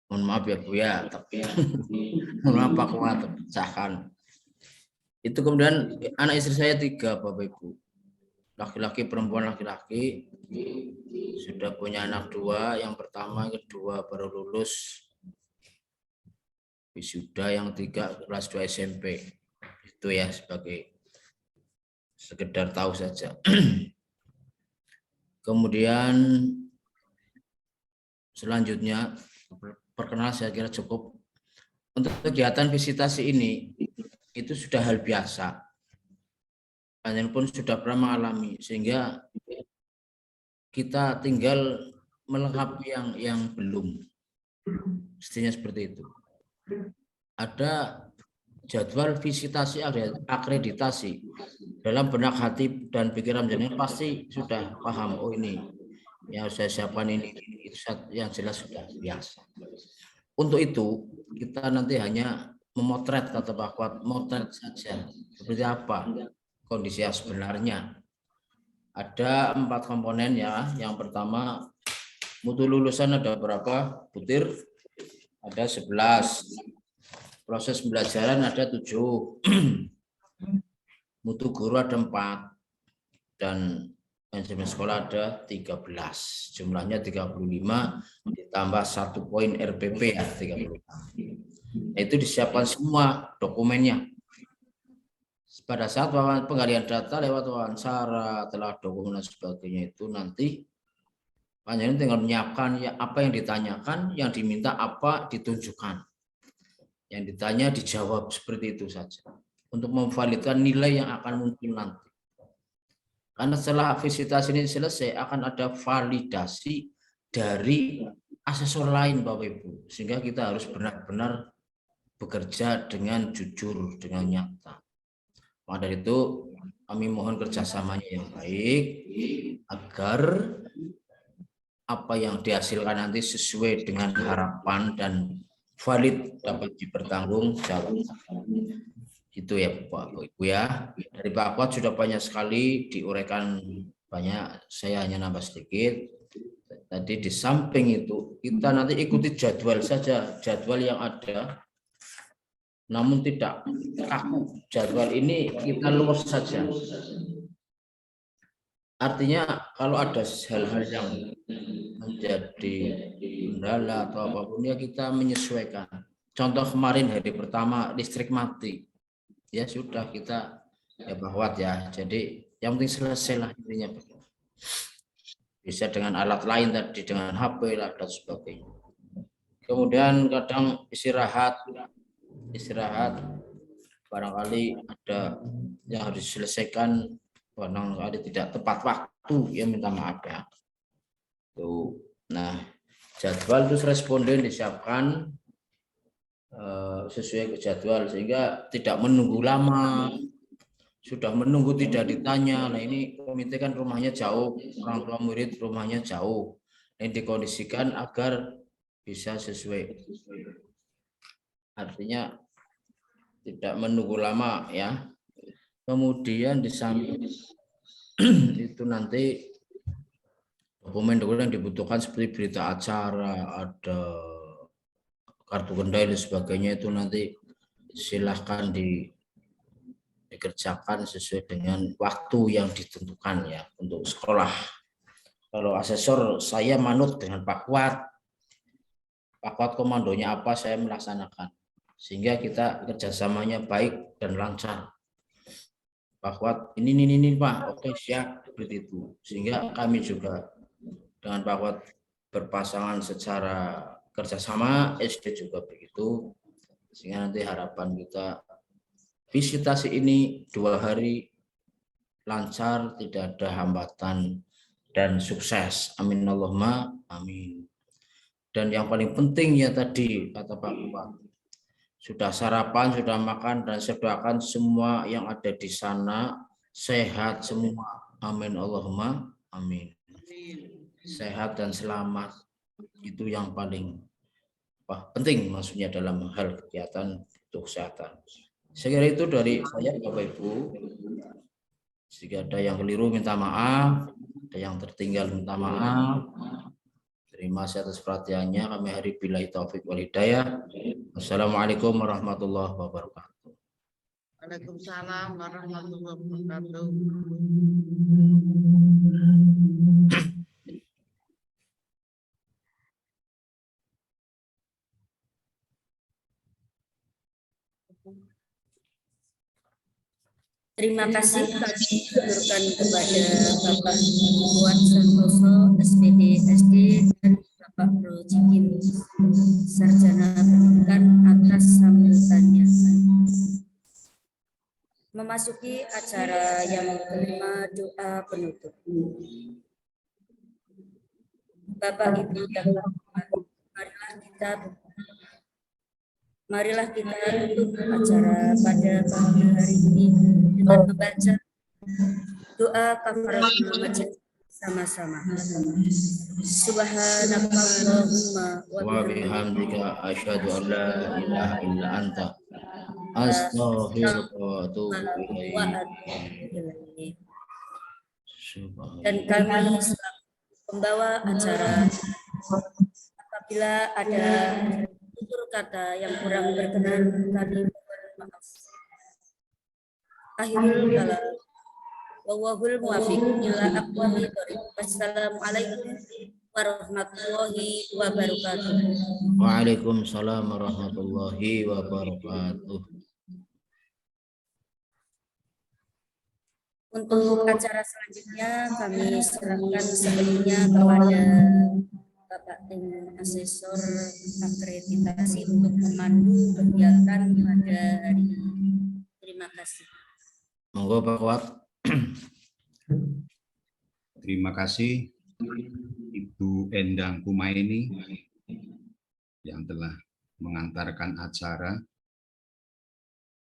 Mohon maaf ya Bu ya, tapi mohon maaf Pak Kuat pecahkan. Itu kemudian anak istri saya 3 Bapak Ibu. Laki-laki, perempuan, laki-laki. Sudah punya anak 2, yang pertama, yang kedua baru lulus wisuda, yang 3 kelas 2 SMP. Itu ya sebagai sekedar tahu saja. Kemudian selanjutnya perkenalan saya kira cukup. Untuk kegiatan visitasi ini itu sudah hal biasa. Kalian pun sudah pernah mengalami, sehingga kita tinggal melengkapi yang belum. Mestinya seperti itu. Ada jadwal visitasi akreditasi dalam benak hati dan pikiran jenengan pasti sudah paham. Oh ini yang saya siapkan ini itu yang jelas sudah biasa. Untuk itu kita nanti hanya memotret, kata Pak Kuat, motret saja seperti apa kondisi yang sebenarnya. Ada 4 komponen ya. Yang pertama, mutu lulusan ada berapa butir? Ada 11. Proses pembelajaran ada 7. Mutu guru ada 4. Dan manajemen sekolah ada 13. Jumlahnya 35 ditambah 1 poin RPP ya 35. Nah, itu disiapkan semua dokumennya. Pada saat penggalian data lewat wawancara, telah dokumen dan sebagainya itu nanti panjenengan tinggal menyiapkan ya apa yang ditanyakan, yang diminta apa ditunjukkan. Yang ditanya dijawab seperti itu saja. Untuk memvalidkan nilai yang akan muncul nanti. Karena setelah visitasi ini selesai akan ada validasi dari asesor lain Bapak Ibu. Sehingga kita harus benar-benar bekerja dengan jujur, dengan nyata. Maka dari itu kami mohon kerjasamanya yang baik agar apa yang dihasilkan nanti sesuai dengan harapan dan valid dapat dipertanggungjawabkan. Itu ya Bapak Ibu ya. Dari Pak Kuat sudah banyak sekali diuraikan banyak, saya hanya nambah sedikit. Tadi di samping itu kita nanti ikuti jadwal saja, jadwal yang ada. Namun tidak kaku, jadwal ini kita luas saja. Artinya kalau ada hal-hal yang menjadi kendala atau apapun ya kita menyesuaikan. Contoh kemarin hari pertama listrik mati, ya sudah kita ya bahwa ya. Jadi yang penting selesai lah intinya. Bisa dengan alat lain tadi, dengan HP lah dan sebagainya. Kemudian kadang istirahat barangkali ada yang harus diselesaikan, barangkali tidak tepat waktu ya minta maaf ya. Tuh. Nah, jadwal terus responden disiapkan sesuai ke jadwal sehingga tidak menunggu lama. Sudah menunggu tidak ditanya. Nah, ini komite kan rumahnya jauh, orang tua murid rumahnya jauh. Ini dikondisikan agar bisa sesuai. Artinya tidak menunggu lama ya. Kemudian di samping itu nanti dokumen-dokumen yang dibutuhkan seperti berita acara, ada kartu kendai dan sebagainya itu nanti silahkan dikerjakan sesuai dengan waktu yang ditentukan ya untuk sekolah. Kalau asesor saya manut dengan Pak Kuat. Pak Kuat komandonya apa saya melaksanakan. Sehingga kita kerjasamanya baik dan lancar. Pak Kuat ini Pak, oke siap seperti itu. Sehingga kami juga dengan Pak Kuat berpasangan secara kerjasama, SD juga begitu. Sehingga nanti harapan kita visitasi ini 2 hari lancar, tidak ada hambatan dan sukses. Amin Allahumma amin. Dan yang paling penting ya tadi kata Pak Kuat. Sudah sarapan, sudah makan, dan saya doakan semua yang ada di sana sehat semua. Amin Allahumma amin. Sehat dan selamat itu yang paling penting maksudnya dalam hal kegiatan untuk kesehatan. Saya kira itu dari saya Bapak Ibu. Jika ada yang keliru minta maaf, ada yang tertinggal minta maaf. Terima kasih atas perhatiannya. Kami hari billahi taufik wal hidayah. Wassalamualaikum warahmatullahi wabarakatuh. Waalaikumsalam warahmatullahi wabarakatuh. Terima kasih kami aturkan kepada Bapak Kuat Santoso, SPD SD, dan Bapak Rojikin, Sarjana Pendidikan atas sambutannya. Memasuki acara yang kelima, doa penutup. Bapak Ibu yang terhormat, marilah kita tutup acara pada pagi hari ini dengan membaca doa kafaratul majelis Sama-sama. Subhanakallahumma Wa bihamdika asyhadu an la ilaha illa anta astaghfiruka wa atubu ilaik. Dan kami selaku pembawa acara, apabila ada tutur kata yang kurang berkenan, kami mohon maaf. Akhirul kalam. Wallahul muwaffiq ila aqwamit thoriq. Wassalamualaikum warahmatullahi wabarakatuh. Waalaikumsalam warahmatullahi wabarakatuh. Untuk acara selanjutnya kami serahkan sepenuhnya kepada Bapak Tim Asesor Akreditasi untuk memandu kegiatan pada hari ini. Terima kasih. Monggo Pak Kuat. Terima kasih Ibu Endang Kumaini yang telah mengantarkan acara.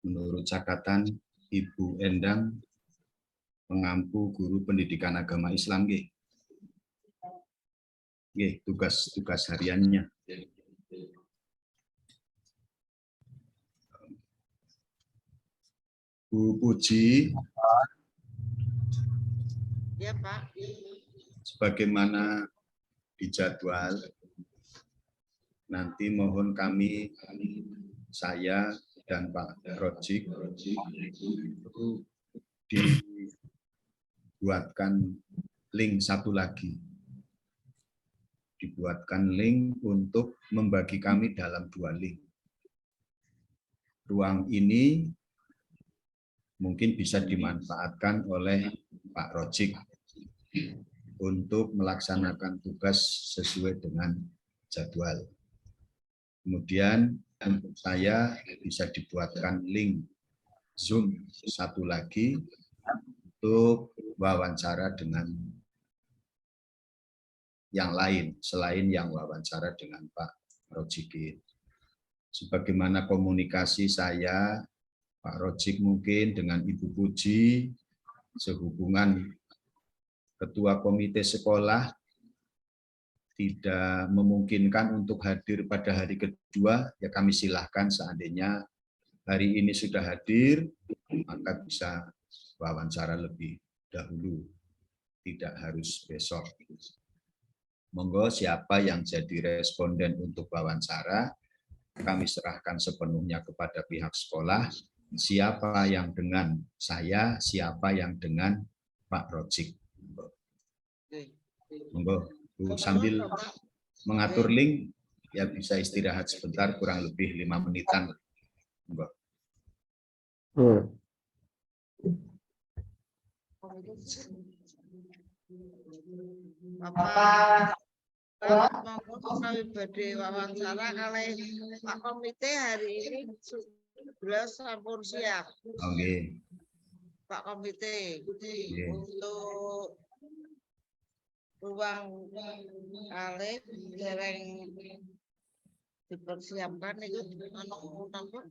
Menurut catatan Ibu Endang mengampu guru pendidikan agama Islam nggih. Nggih, tugas hariannya. Bu Puji, Ya Pak. sebagaimana dijadwal, nanti mohon saya dan Pak Rojik itu dibuatkan link satu lagi. Dibuatkan link untuk membagi kami dalam 2 link. Ruang ini mungkin bisa dimanfaatkan oleh Pak Rojik untuk melaksanakan tugas sesuai dengan jadwal. Kemudian untuk saya bisa dibuatkan link Zoom satu lagi untuk wawancara dengan yang lain selain yang wawancara dengan Pak Rojikin. Sebagaimana komunikasi saya, Pak Rojik mungkin dengan Ibu Puji, sehubungan Ketua Komite Sekolah tidak memungkinkan untuk hadir pada hari kedua, ya kami silahkan seandainya hari ini sudah hadir, maka bisa wawancara lebih dahulu, tidak harus besok. Monggo siapa yang jadi responden untuk wawancara, kami serahkan sepenuhnya kepada pihak sekolah. Siapa yang dengan saya, siapa yang dengan Pak Rojik. Monggo, Bu, sambil mengatur link, ya bisa istirahat sebentar, kurang lebih 5 menitan. Monggo. Bapak monggo kami badhe wawancara kali Pak Komite hari ini sudah sampun siap. Oke. Pak Komite untuk ruang kali dereng dipersiapkan itu napa?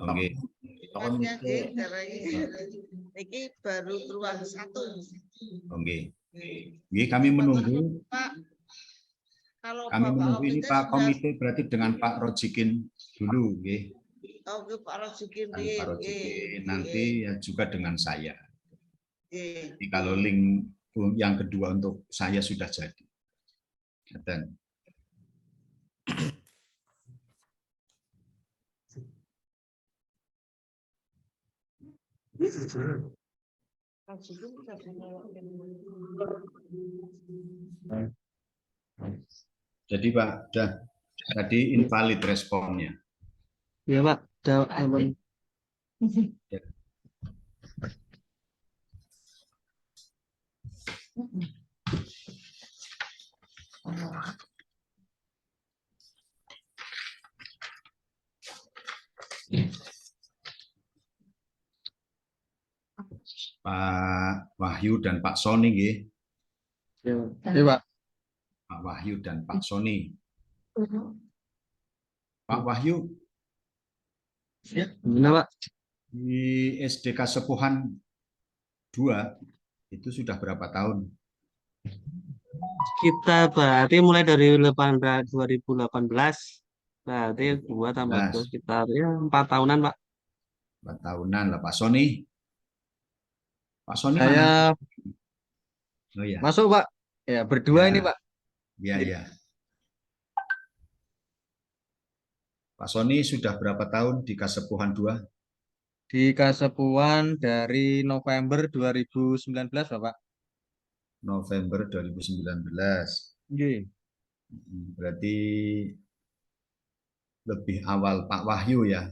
Oke. Pokoknya ini baru ruang 1. Oke. Ini kami menunggu. Pak, kalau kami menunggu ini Pak Komite sudah... berarti dengan Pak Rojikin dulu, nggih. Oke, Pak Rojikin. Pak Rojikin nanti ya juga dengan saya. Jadi kalau link yang kedua untuk saya sudah jadi. Dan jadi Pak, tadi invalid responnya. Ya Pak, udah aman. Ya. Pak Wahyu dan Pak Sony, nggih. Ya Pak. Pak Wahyu dan Pak Sony. Pak Wahyu. Ya, gimana Pak? Di SDK Sepuhan 2 Itu sudah berapa tahun? Kita berarti mulai dari 2018, berarti 2 tambah 2 2018, sekitar ya 4 tahunan, Pak. 4 tahunan lah. Pak Sony. Pak Sony mana? Saya Oh ya, masuk, Pak. Ya, berdua ini, ya, Pak. ya, ya. Pak Sony sudah berapa tahun di Kasepuhan 2? Di Kasepuan dari November 2019, Bapak. November 2019. Iya. Berarti lebih awal Pak Wahyu ya.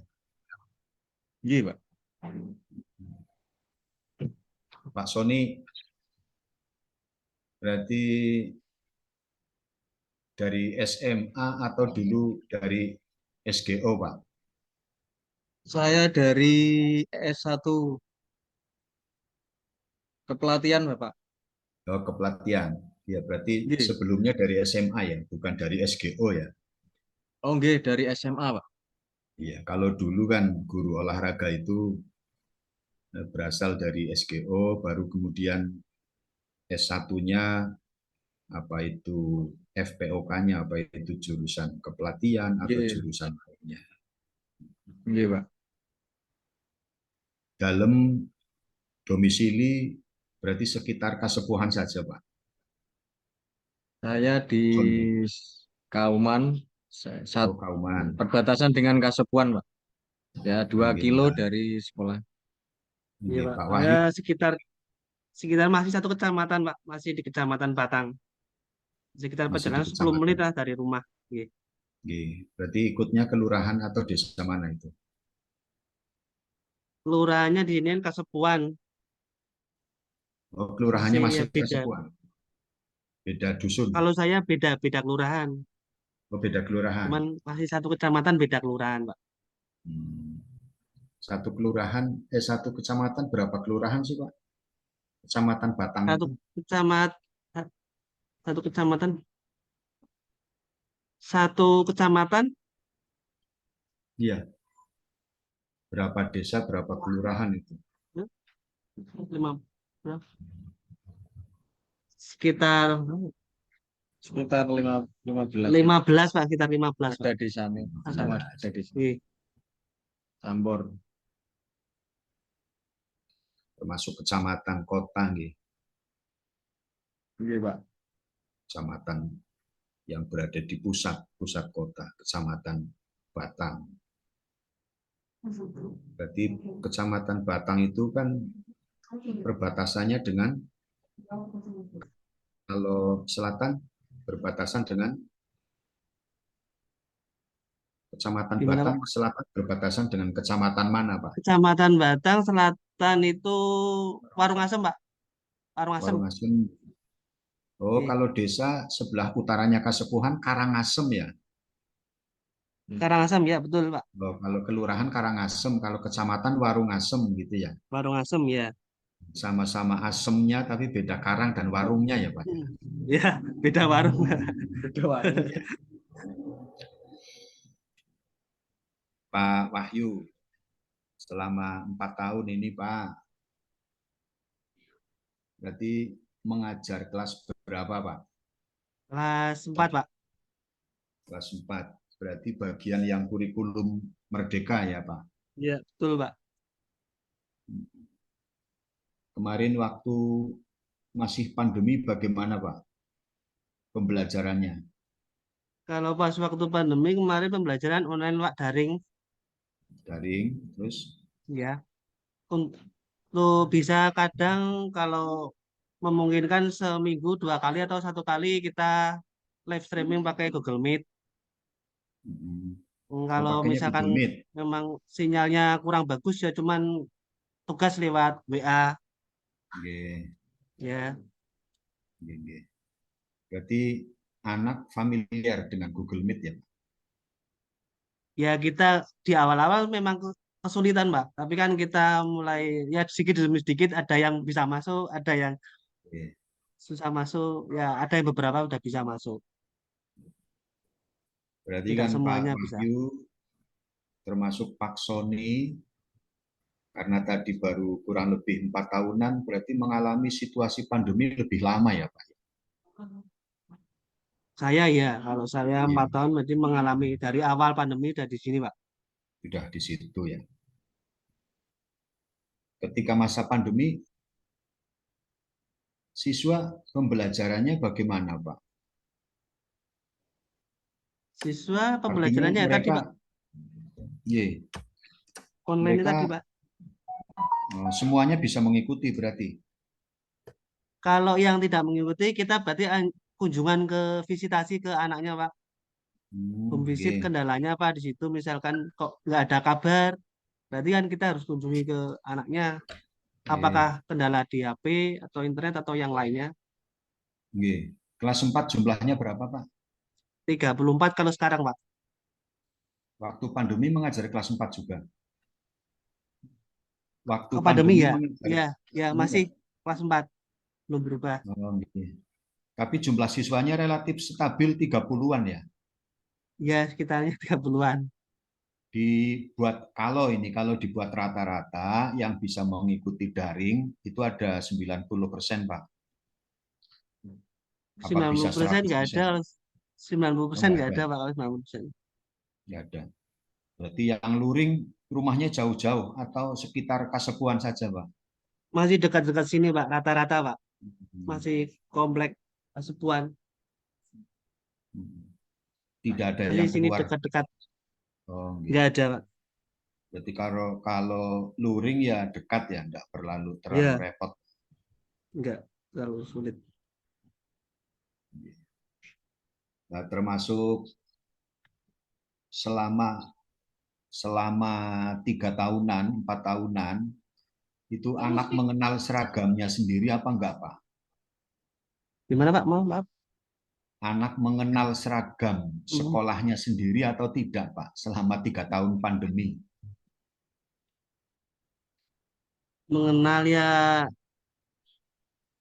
Iya, Pak. Pak Sony berarti dari SMA atau dulu dari SGO, Pak? Saya dari S1 kepelatihan, Bapak. Oh, kepelatihan. Ya, berarti Iya. sebelumnya dari SMA ya, bukan dari SGO ya. Oh, nggih, dari SMA, Pak. Iya, kalau dulu kan guru olahraga itu berasal dari SGO, baru kemudian S1-nya apa itu FPOK-nya, apa itu jurusan kepelatihan atau Iya, jurusan lainnya. iya, Pak. Dalam domisili berarti sekitar Kasepuhan saja, Pak. Saya di Sony. Kauman, Oh, Kauman. perbatasan dengan Kasepuan, Pak. Ya, 2 Oke, kilo Pak. dari sekolah. Iya, Oke, Pak. Pak Saya Wahyu. sekitar masih satu kecamatan, Pak. Masih di Kecamatan Batang. Sekitar Masih di perjalanan 10 menit kecamatan. lah dari rumah. Iya. Oke, berarti ikutnya kelurahan atau desa mana itu? Kelurahannya di sini kan Kasepuan. Oh, kelurahannya Masih ya masih beda. Kasepuhan. Beda dusun. Kalau saya beda kelurahan. Oh, beda kelurahan. Cuman masih satu kecamatan beda kelurahan, Pak. Hmm. Satu kelurahan, satu kecamatan berapa kelurahan sih, Pak? Kecamatan Batang Satu itu? kecamatan satu kecamatan satu kecamatan Iya. Berapa desa, berapa kelurahan itu? ya, lima berapa? sekitar Sekitar 15. 15, Pak, sekitar 15, Ada Pak. di sana, sama ada di sini. Iya. Tambor. Termasuk kecamatan kota, nggih. Iya, Pak. Kecamatan yang berada di pusat kota, Kecamatan Batang. Berarti Kecamatan Batang itu kan perbatasannya dengan, kalau selatan berbatasan dengan Kecamatan Gimana, Batang, Pak? selatan berbatasan dengan kecamatan mana, Pak? Kecamatan Batang Selatan itu Warung Asem, Pak. Warung Asem. Warung Asem. Oh, Iya. kalau desa sebelah utaranya Kasepuhan, Karangasem ya? Karangasem ya, betul, Pak. Oh, kalau kelurahan Karangasem, kalau kecamatan Warung Asem gitu ya? Warung Asem ya. Sama-sama asemnya, tapi beda karang dan warungnya ya, Pak? Ya, beda warung. Beda warung. Pak Wahyu, selama 4 tahun ini, Pak, berarti mengajar kelas berapa, Pak? Kelas 4, Pak. Kelas 4. Berarti bagian yang kurikulum merdeka ya, Pak? Iya, betul, Pak. Kemarin waktu masih pandemi bagaimana, Pak? Pembelajarannya? Kalau pas waktu pandemi kemarin pembelajaran online, Pak, daring Daring, terus? ya. Untuk bisa kadang kalau memungkinkan seminggu 2 kali atau 1 kali kita live streaming pakai Google Meet. Oh, Kalau pakainya misalkan Google Meet? memang sinyalnya kurang bagus ya cuman tugas lewat WA Oke, ya. oke. Berarti anak familiar dengan Google Meet ya, Pak? Ya kita di awal-awal memang kesulitan, Pak. Tapi kan kita mulai ya sedikit demi sedikit ada yang bisa masuk, ada yang Oke. susah masuk, ya ada yang beberapa udah bisa masuk. Berarti Tidak kan Pak semuanya bisa. Wahyu termasuk Pak Sony Karena tadi baru kurang lebih 4 tahunan, berarti mengalami situasi pandemi lebih lama ya Pak? Saya ya, kalau saya 4 Iya, tahun berarti mengalami dari awal pandemi udah di sini, Pak. sudah di situ ya. Ketika masa pandemi, siswa pembelajarannya bagaimana Pak? Siswa Artinya pembelajarannya tadi, mereka, Pak, ye, online tadi, mereka Pak. semuanya bisa mengikuti berarti. Kalau yang tidak mengikuti, kita berarti kunjungan ke visitasi ke anaknya, Pak. Home visit Ye, kendalanya apa di situ, misalkan kok nggak ada kabar, berarti kan kita harus kunjungi ke anaknya. Apakah ye, kendala di HP atau internet atau yang lainnya? ye. Kelas 4 jumlahnya berapa Pak? 34 kalau sekarang, Pak. Waktu pandemi mengajar kelas 4 juga. Waktu Oh, pandemi pandemi ya? mengajar. Ya, ya masih kelas 4, belum berubah. Oh, gitu. Tapi jumlah siswanya relatif stabil 30-an ya. Ya, sekitarnya 30-an. Kalau dibuat rata-rata yang bisa mengikuti daring itu ada 90% Pak. Apa bisa 90% nggak ada. 100%? 90% Enggak nggak ada. ada, Pak, kalau 90%. Enggak ada. Berarti yang luring rumahnya jauh-jauh atau sekitar Kasepuan saja, Pak? Masih dekat-dekat sini, Pak, rata-rata, Pak. Hmm. Masih komplek Kasepuan. Tidak ada Jadi yang sini keluar. dekat-dekat. Oh, gitu. Nggak ada, Pak. Berarti kalau luring ya dekat ya, enggak terlalu Ya, repot. nggak terlalu sulit. Nah, termasuk selama 3 tahunan, 4 tahunan, itu anak mengenal seragamnya sendiri apa enggak, Pak? Gimana, Pak? Maaf. Anak mengenal seragam sekolahnya sendiri atau tidak, Pak, selama 3 tahun pandemi? Mengenal ya,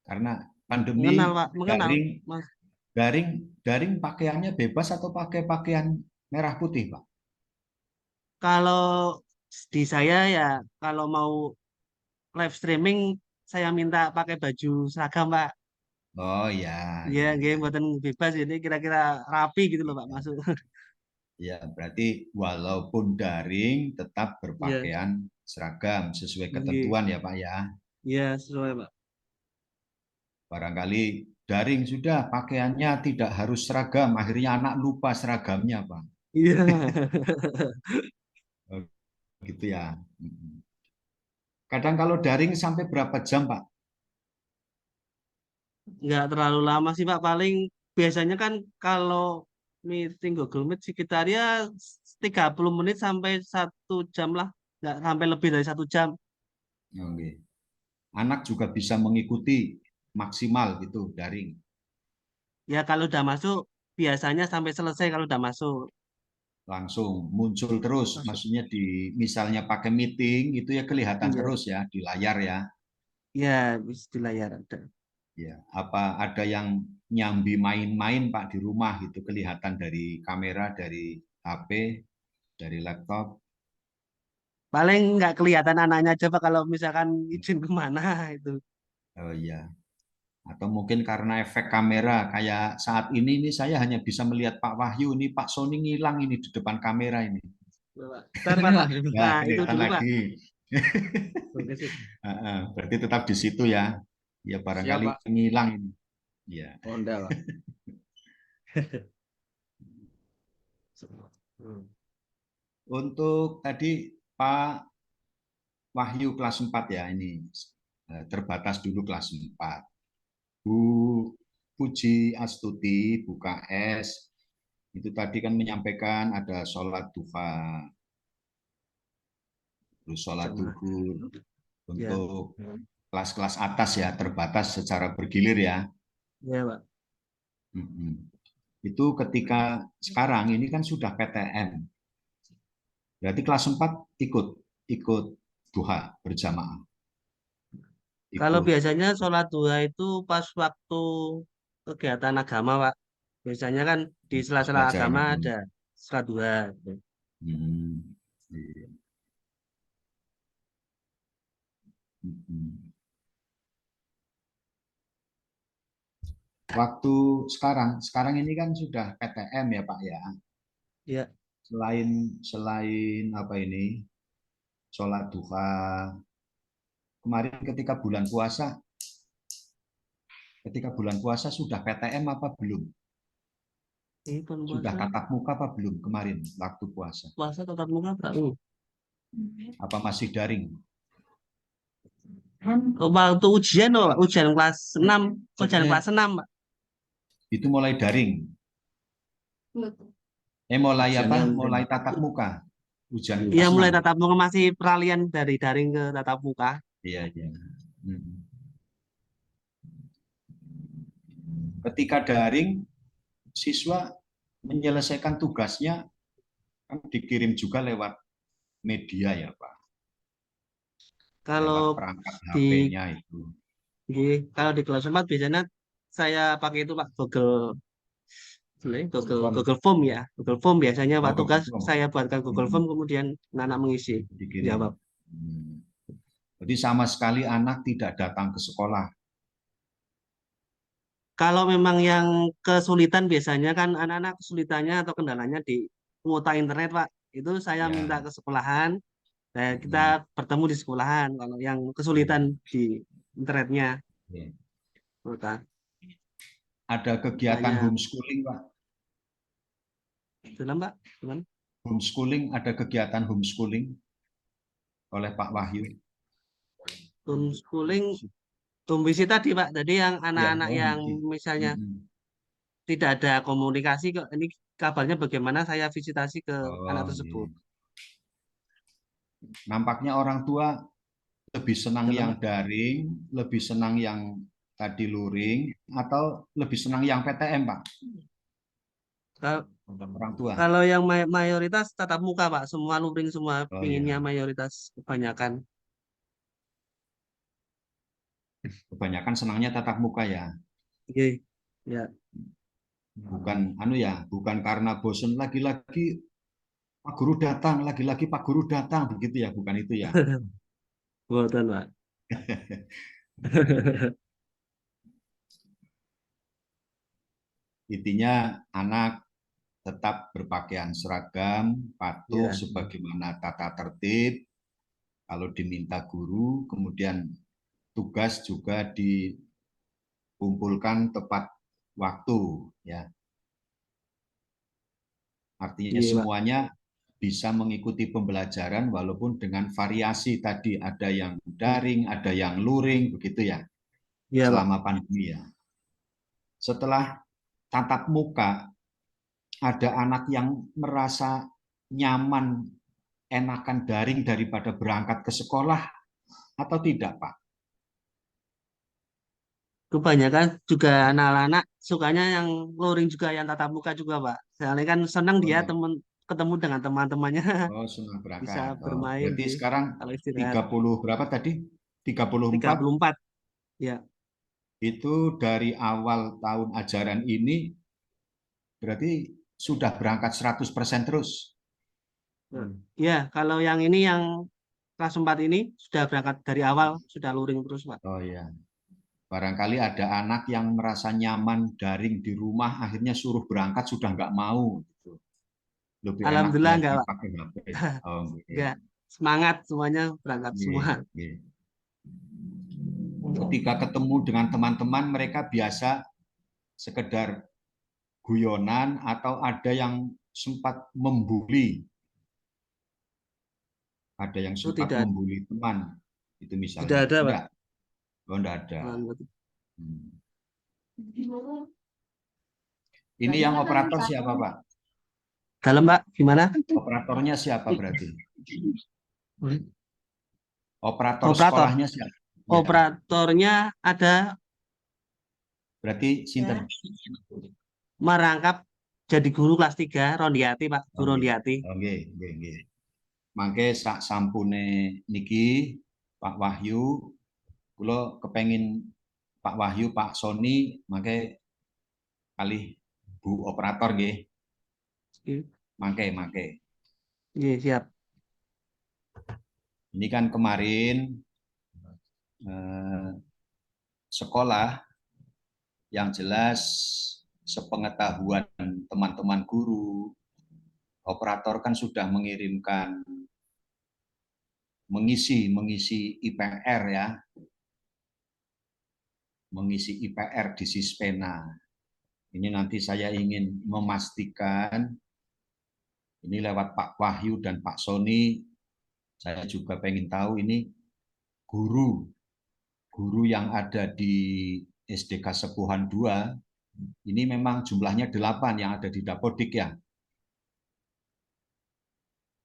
Karena pandemi mengenal, Pak. Mengenal. daring, Mas. daring pakaiannya bebas atau pakai pakaian merah putih, Pak? Kalau di saya ya, kalau mau live streaming, saya minta pakai baju seragam, Pak. Oh ya, Ya, ya, game ya. buatan bebas, jadi kira-kira rapi gitu loh, Pak, Ya, masuk. ya, berarti walaupun daring tetap Iya, berpakaian seragam sesuai iya, ketentuan ya, Pak ya. iya, sesuai, Pak. Barangkali daring sudah pakaiannya tidak harus seragam, akhirnya anak lupa seragamnya, Pak. Iya. Oh, gitu ya. Kadang kalau daring sampai berapa jam, Pak? Nggak terlalu lama sih, Pak. Paling biasanya kan kalau meeting Google Meet sekitar ya 30 menit sampai 1 jam lah. Nggak sampai lebih dari 1 jam. Oke. Anak juga bisa mengikuti maksimal gitu daring. Ya kalau udah masuk, biasanya sampai selesai kalau udah masuk. Langsung muncul terus, Masuk. maksudnya misalnya pakai meeting itu ya kelihatan Iya, terus ya di layar ya. ya bisa di layar ada. Ya, apa ada yang nyambi main-main Pak di rumah gitu kelihatan dari kamera, dari HP, dari laptop. Paling nggak kelihatan anaknya aja, Pak, kalau misalkan izin kemana itu. Oh iya. Atau mungkin karena efek kamera kayak saat ini saya hanya bisa melihat Pak Wahyu ini, Pak Sony ngilang ini di depan kamera ini. Pak. Ntar, Pak. Ya, Nah, itu kelihatan dulu, Pak. lagi. Oke, sip. Berarti tetap di situ ya. Ya Siap, barangkali Pak. ngilang ini. Ya. Honda, Pak. Hmm. Untuk tadi Pak Wahyu kelas 4 ya ini. Terbatas dulu kelas 4. Bu Puji Astuti, Bu KS, itu tadi kan menyampaikan ada sholat duha, terus sholat duhur Ya, untuk kelas-kelas atas ya, terbatas secara bergilir ya. ya, Pak. Itu ketika sekarang ini kan sudah PTM, berarti kelas 4 ikut duha berjamaah. Kalau Ikut biasanya sholat duha itu pas waktu kegiatan agama, Pak. Biasanya kan di sela-sela pelajaran agama agama. ada sholat duha. Hmm, iya. Waktu sekarang ini kan sudah PTM ya Pak ya. Ya. Selain apa ini, sholat duha. Kemarin ketika bulan puasa sudah PTM apa belum? Sudah tatap muka apa belum kemarin waktu puasa? Puasa tatap muka Pak. Apa masih daring? Waktu ujian loh, ujian kelas 6, ujian kelas 6, Pak. Itu mulai daring. Mulai apa? Ujiannya Mulai tatap muka. Ujian Iya, kelas mulai 6. tatap muka, masih peralihan dari daring ke tatap muka. Iya, iya. Ketika daring, siswa menyelesaikan tugasnya kan dikirim juga lewat media ya Pak. Lewat Kalau perangkat di HP-nya itu. kalau di kelas 4 biasanya saya pakai itu Pak, Google Form ya. Google Form biasanya Pak, Google tugas Form. saya buatkan Google Form, kemudian anak mengisi. Dikirim. Jawab. Jadi sama sekali anak tidak datang ke sekolah. Kalau memang yang kesulitan biasanya kan anak-anak kesulitannya atau kendalanya di kuota internet Pak. Itu saya Ya. minta ke sekolahan. Nah, kita bertemu di sekolahan kalau yang kesulitan di internetnya. Ya. Kuota. Ada kegiatan Banyak. homeschooling Pak. Dalam Pak, gimana? Homeschooling, ada kegiatan homeschooling oleh Pak Wahyu. Homeschooling, Tumbisi tadi Pak, jadi yang anak-anak yang misalnya tidak ada komunikasi kok, ini kabarnya bagaimana saya visitasi ke anak tersebut. Nampaknya orang tua lebih senang Dalam, yang Pak. daring, lebih senang yang tadi luring, atau lebih senang yang PTM Pak? Orang tua. Kalau yang mayoritas tatap muka Pak, semua luring semua, pinginnya mayoritas kebanyakan. Kebanyakan senangnya tatap muka ya. Iya. Ya. Bukan karena bosan lagi-lagi Pak Guru datang, lagi-lagi Pak Guru datang, begitu ya, bukan itu ya. Buatan Pak. Intinya anak tetap berpakaian seragam, patuh sebagaimana tata tertib. Kalau diminta guru, kemudian tugas juga dikumpulkan tepat waktu, ya. Artinya semuanya bisa mengikuti pembelajaran walaupun dengan variasi tadi, ada yang daring, ada yang luring, begitu ya. Selama pandemi ya. Setelah tatap muka, ada anak yang merasa nyaman, enakan daring daripada berangkat ke sekolah atau tidak, Pak? Kebanyakan juga anak-anak sukanya yang luring juga, yang tatap muka juga Pak. Soalnya kan senang dia ketemu dengan teman-temannya. Oh, senang berangkat. Bisa bermain. Berarti sekarang kalau istirahat. 30 berapa tadi? 34? 34. Ya. Itu dari awal tahun ajaran ini berarti sudah berangkat 100% terus. Ya, kalau yang ini yang kelas 4 ini sudah berangkat dari awal, sudah luring terus Pak. Oh iya. Barangkali ada anak yang merasa nyaman daring di rumah, akhirnya suruh berangkat sudah nggak mau. Gitu. Lebih Alhamdulillah enak enggak Pak. pakai HP. Enggak. Semangat semuanya berangkat semua. Ketika ketemu dengan teman-teman, mereka biasa sekedar guyonan atau ada yang sempat membuli. Ada yang sempat membuli teman. Itu misalnya. Tidak ada, Pak. Oh, enggak ada. Ini yang operator siapa, Pak? Dalam, Pak. Gimana? Operatornya siapa berarti? Operator sekolahnya siapa? Operatornya ada. Berarti sinten? Merangkap jadi guru kelas 3, Rondiati, Pak. Guru Rondiati. Oke. Mangke sak sampune niki Pak Wahyu, kula kepengin Pak Wahyu, Pak Sony, mangke kali Bu operator nggih. Mangke. Iya, siap. Ini kan kemarin eh, sekolah, yang jelas sepengetahuan teman-teman guru, operator kan sudah mengirimkan mengisi IPR ya, mengisi IPR di Sispena. Ini nanti saya ingin memastikan, ini lewat Pak Wahyu dan Pak Sony, saya juga pengen tahu ini guru yang ada di SDK Sepuhan 2, ini memang jumlahnya 8 yang ada di Dapodik ya.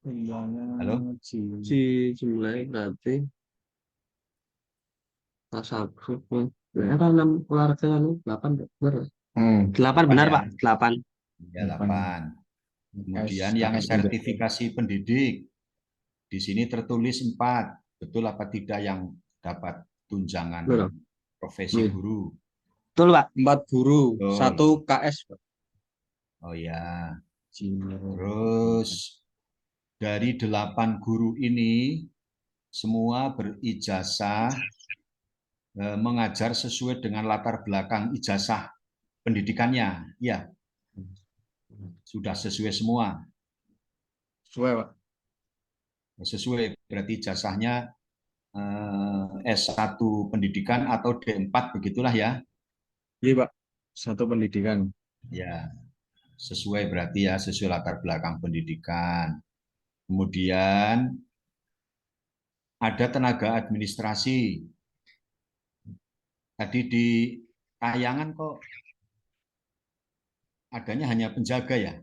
Halo? Si jumlahnya berarti satu, apa 6 keluarga anu 8 benar. 8 benar ya? Pak, 8. Ya, 8. Kemudian yang sertifikasi pendidik, di sini tertulis 4. Betul apa tidak yang dapat tunjangan Betul. profesi Iya. guru? Betul Pak. 4 guru, Betul. 1 KS. Oh ya. Terus dari 8 guru ini semua berijazah mengajar sesuai dengan latar belakang ijazah pendidikannya. Ya. Sudah sesuai semua. Sesuai, Pak. Sesuai, berarti ijazahnya S1 pendidikan atau D4 begitulah ya. Iya, Pak. 1 pendidikan. Ya, sesuai berarti ya, sesuai latar belakang pendidikan. Kemudian ada tenaga administrasi. Tadi di tayangan kok adanya hanya penjaga ya.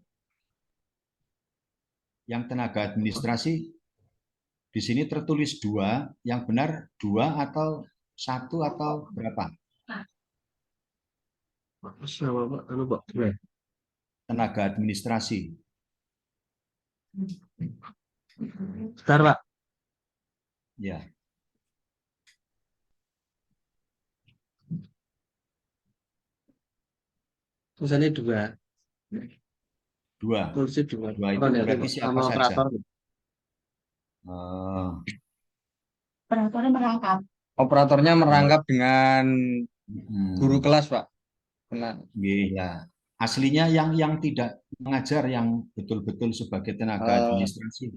Yang tenaga administrasi di sini tertulis 2, yang benar 2 atau 1 atau berapa? Sama Pak, anu Pak. Tenaga administrasi. Bentar Pak. Ya. Tulisannya 2. 2. Tulisnya 2. 2 itu berarti siapa sama saja? operator. Operatornya merangkap. Operatornya merangkap dengan guru kelas, Pak. Benar. Iya. Aslinya yang tidak mengajar, yang betul-betul sebagai tenaga administrasi.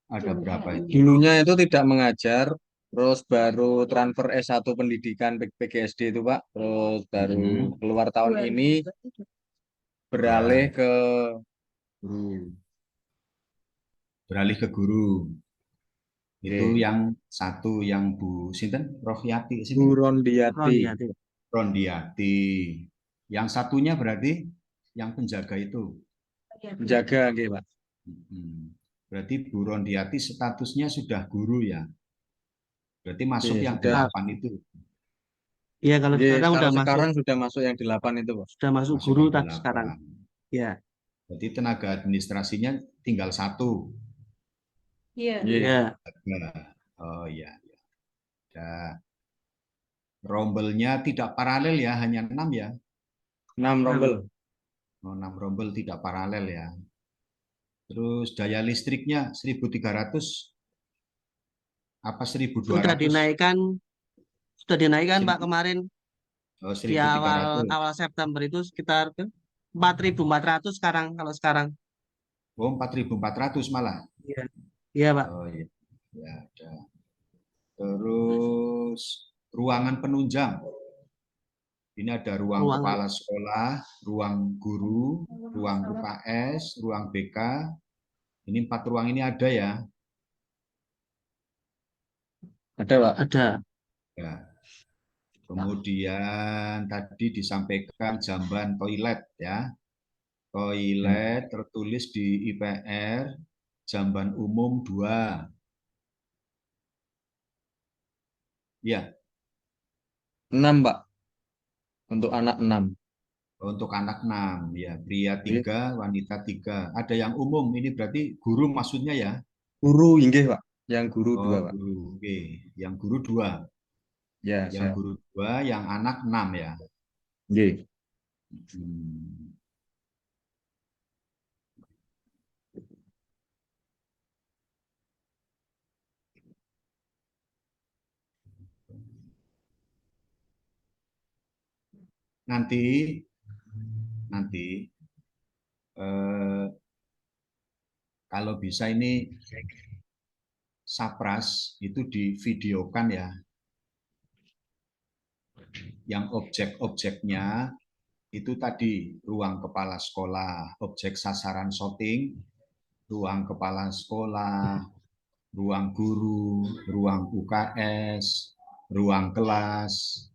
Ada berapa itu? Dulunya itu tidak mengajar, terus baru transfer S1 pendidikan PGSD itu, Pak. Terus baru keluar tahun ini beralih ke guru. Beralih ke guru. Itu yang satu yang Bu Sinten Rohiyati, Bu Rondiati. Rondiati. Yang satunya berarti yang penjaga itu. Penjaga, okay, Pak. Berarti Bu Rondiati statusnya sudah guru ya. Berarti masuk yang sudah. 8 itu. Iya, kalau sekarang udah sekarang masuk. sudah masuk yang 8 itu, Pak. Sudah masuk guru tak sekarang. Ya. Berarti tenaga administrasinya tinggal 1. Iya. Iya. Oh iya. Ya. Rombelnya tidak paralel ya, hanya 6 ya. 6 rombel. Oh, 6 rombel tidak paralel ya. Terus daya listriknya 1.300 apa 1.200? Sudah dinaikkan Pak kemarin. Oh, di awal September itu sekitar 4.400 sekarang kalau sekarang. Oh, 4.400 malah. Iya. Iya, Pak. Oh iya. Ya, ada. Terus ruangan penunjang. Ini ada ruang kepala sekolah, ruang guru, ruang UKS, ruang BK. Ini 4 ruang ini ada ya? Ada, Pak. Ada. Ya. Kemudian tadi disampaikan jamban toilet ya. Toilet tertulis di IPR, jamban umum 2. Ya. 6, Pak. Untuk anak 6. Untuk anak 6, ya. Pria 3, wanita 3. Ada yang umum, ini berarti guru maksudnya ya? Guru, inggih, Pak. Yang guru 2, Pak. Guru. Oke. Yang guru 2. Ya, yang guru 2, yang anak 6 ya? Nggih. nanti kalau bisa ini Sapras itu divideokan ya. Yang objek-objeknya itu tadi ruang kepala sekolah, objek sasaran shooting, ruang kepala sekolah, ruang guru, ruang UKS, ruang kelas,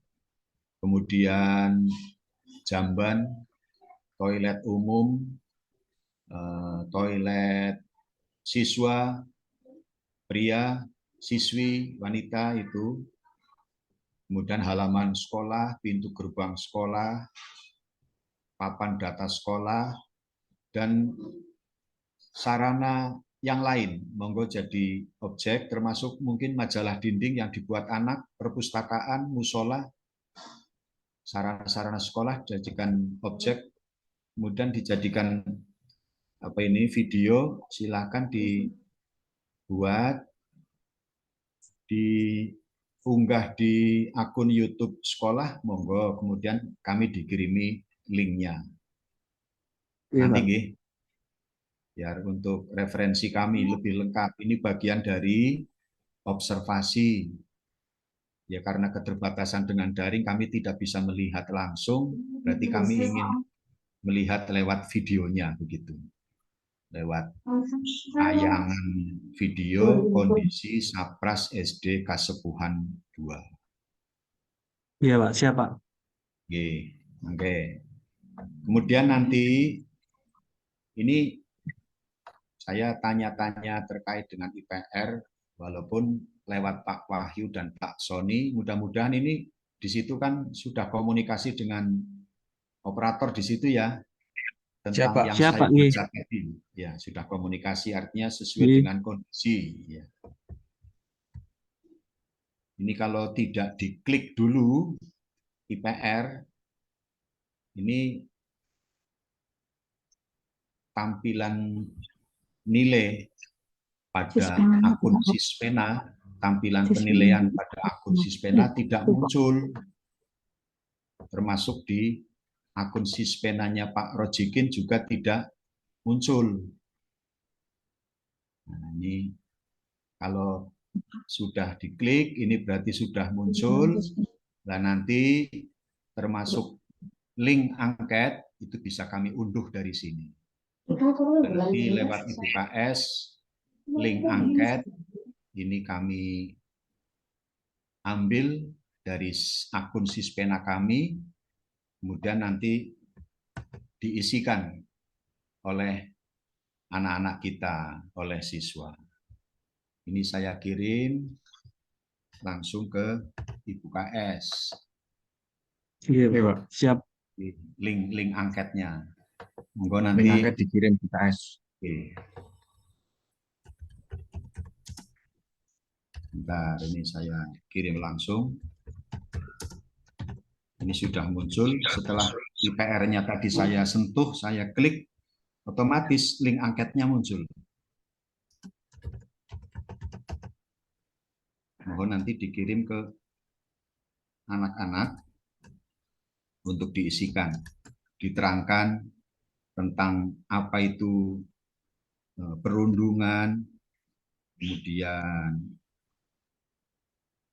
kemudian jamban, toilet umum, toilet siswa, pria, siswi, wanita itu, kemudian halaman sekolah, pintu gerbang sekolah, papan data sekolah, dan sarana yang lain. Monggo jadi objek, termasuk mungkin majalah dinding yang dibuat anak, perpustakaan, musola, sarana-sarana sekolah dijadikan objek, kemudian dijadikan video, silakan dibuat, diunggah di akun YouTube sekolah, monggo, kemudian kami dikirimi linknya. Nanti nggih, biar untuk referensi kami lebih lengkap. Ini bagian dari observasi. Ya karena keterbatasan dengan daring kami tidak bisa melihat langsung, berarti kami ingin melihat lewat videonya begitu. Lewat tayangan video kondisi Sapras SD Kasepuhan 2. Iya Pak, siap Pak. Oke. Kemudian nanti ini saya tanya-tanya terkait dengan IPR, walaupun lewat Pak Wahyu dan Pak Sony, mudah-mudahan ini di situ kan sudah komunikasi dengan operator di situ ya, tentang Siapa? yang Siapa, saya nggih? baca tadi. Ya, sudah komunikasi artinya sesuai Nggih. dengan kondisi. Ya. Ini kalau tidak diklik dulu IPR, ini tampilan nilai pada akun Sispena, tampilan penilaian pada akun Sispena tidak muncul, termasuk di akun Sispenanya Pak Rojikin juga tidak muncul. Nah, ini kalau sudah diklik, ini berarti sudah muncul, dan nanti termasuk link angket itu bisa kami unduh dari sini. Dan nanti lewat Ibu KS, link angket ini kami ambil dari akun Sispena kami, kemudian nanti diisikan oleh anak-anak kita, oleh siswa. Ini saya kirim langsung ke Ibu KS. Iya Pak, siap. Link angketnya. Monggo Link nanti angket dikirim ke KS. Oke. Bentar, ini saya kirim langsung. Ini sudah muncul. Setelah IPR-nya tadi saya sentuh, saya klik, otomatis link angketnya muncul. Mohon nanti dikirim ke anak-anak untuk diisikan, diterangkan tentang apa itu perundungan, kemudian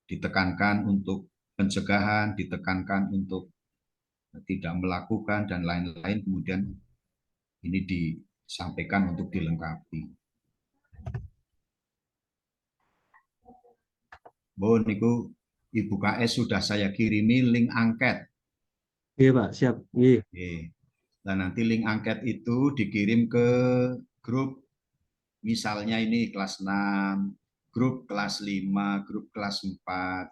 ditekankan untuk pencegahan, ditekankan untuk tidak melakukan, dan lain-lain, kemudian ini disampaikan untuk dilengkapi. Bo, niku Ibu KS sudah saya kirimi link angket. Iya Pak, siap. Iya. Oke. Dan nanti link angket itu dikirim ke grup, misalnya ini kelas 6, grup kelas 5, grup kelas 4.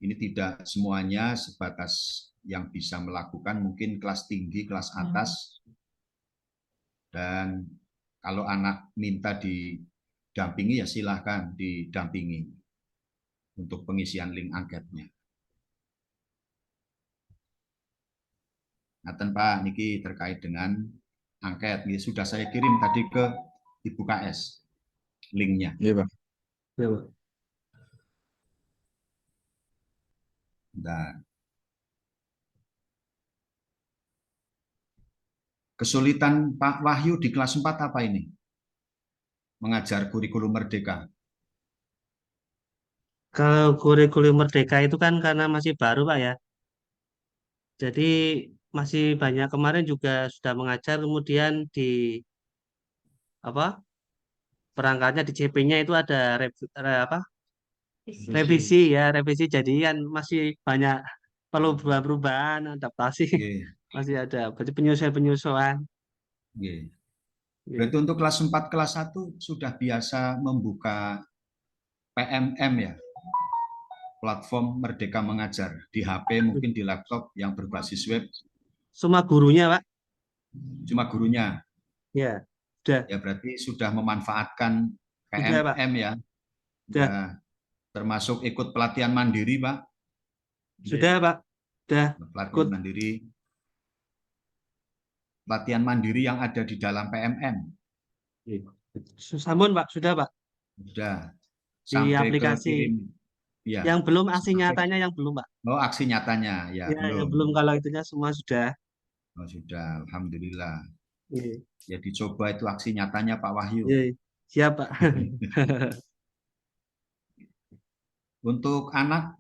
Ini tidak semuanya sebatas yang bisa melakukan, mungkin kelas tinggi, kelas atas. Dan kalau anak minta didampingi ya silahkan didampingi untuk pengisian link angketnya. Nah, Pak, niki terkait dengan angket, ini sudah saya kirim tadi ke Ibu KS linknya. Iya Pak. Iya Pak. Dan Kesulitan Pak Wahyu di kelas 4 apa ini? Mengajar kurikulum merdeka. Kalau kurikulum merdeka itu kan karena masih baru Pak ya. Jadi masih banyak, kemarin juga sudah mengajar, kemudian di apa perangkatnya di CP-nya itu ada revisi ya, revisi, jadi kan masih banyak perlu perubahan-perubahan, adaptasi, Nggih, masih ada berarti penyesuaian-penyesuaian. nggih. Iya. Berarti untuk kelas 4, kelas 1 sudah biasa membuka PMM ya, platform Merdeka Mengajar, di HP mungkin di laptop yang berbasis web, Semua gurunya Pak. cuma gurunya. Ya, sudah, Ya berarti sudah memanfaatkan sudah Pak, PMM ya. sudah, Ya, termasuk ikut pelatihan mandiri, Pak. sudah Pak, sudah ikut. Pelatihan mandiri. Pelatihan mandiri yang ada di dalam PMM. Sampun Pak, sudah Pak, Sudah. di Sampai ke aplikasi. kirim. Ya. Yang belum aksi Sampai- nyatanya, yang belum Pak. Oh, aksi nyatanya. Ya, Ya, yang belum. belum, kalau itunya semua sudah. Oh, sudah. Alhamdulillah. Iya. Ya, dicoba itu aksi nyatanya Pak Wahyu. Iya, siap Pak. Untuk anak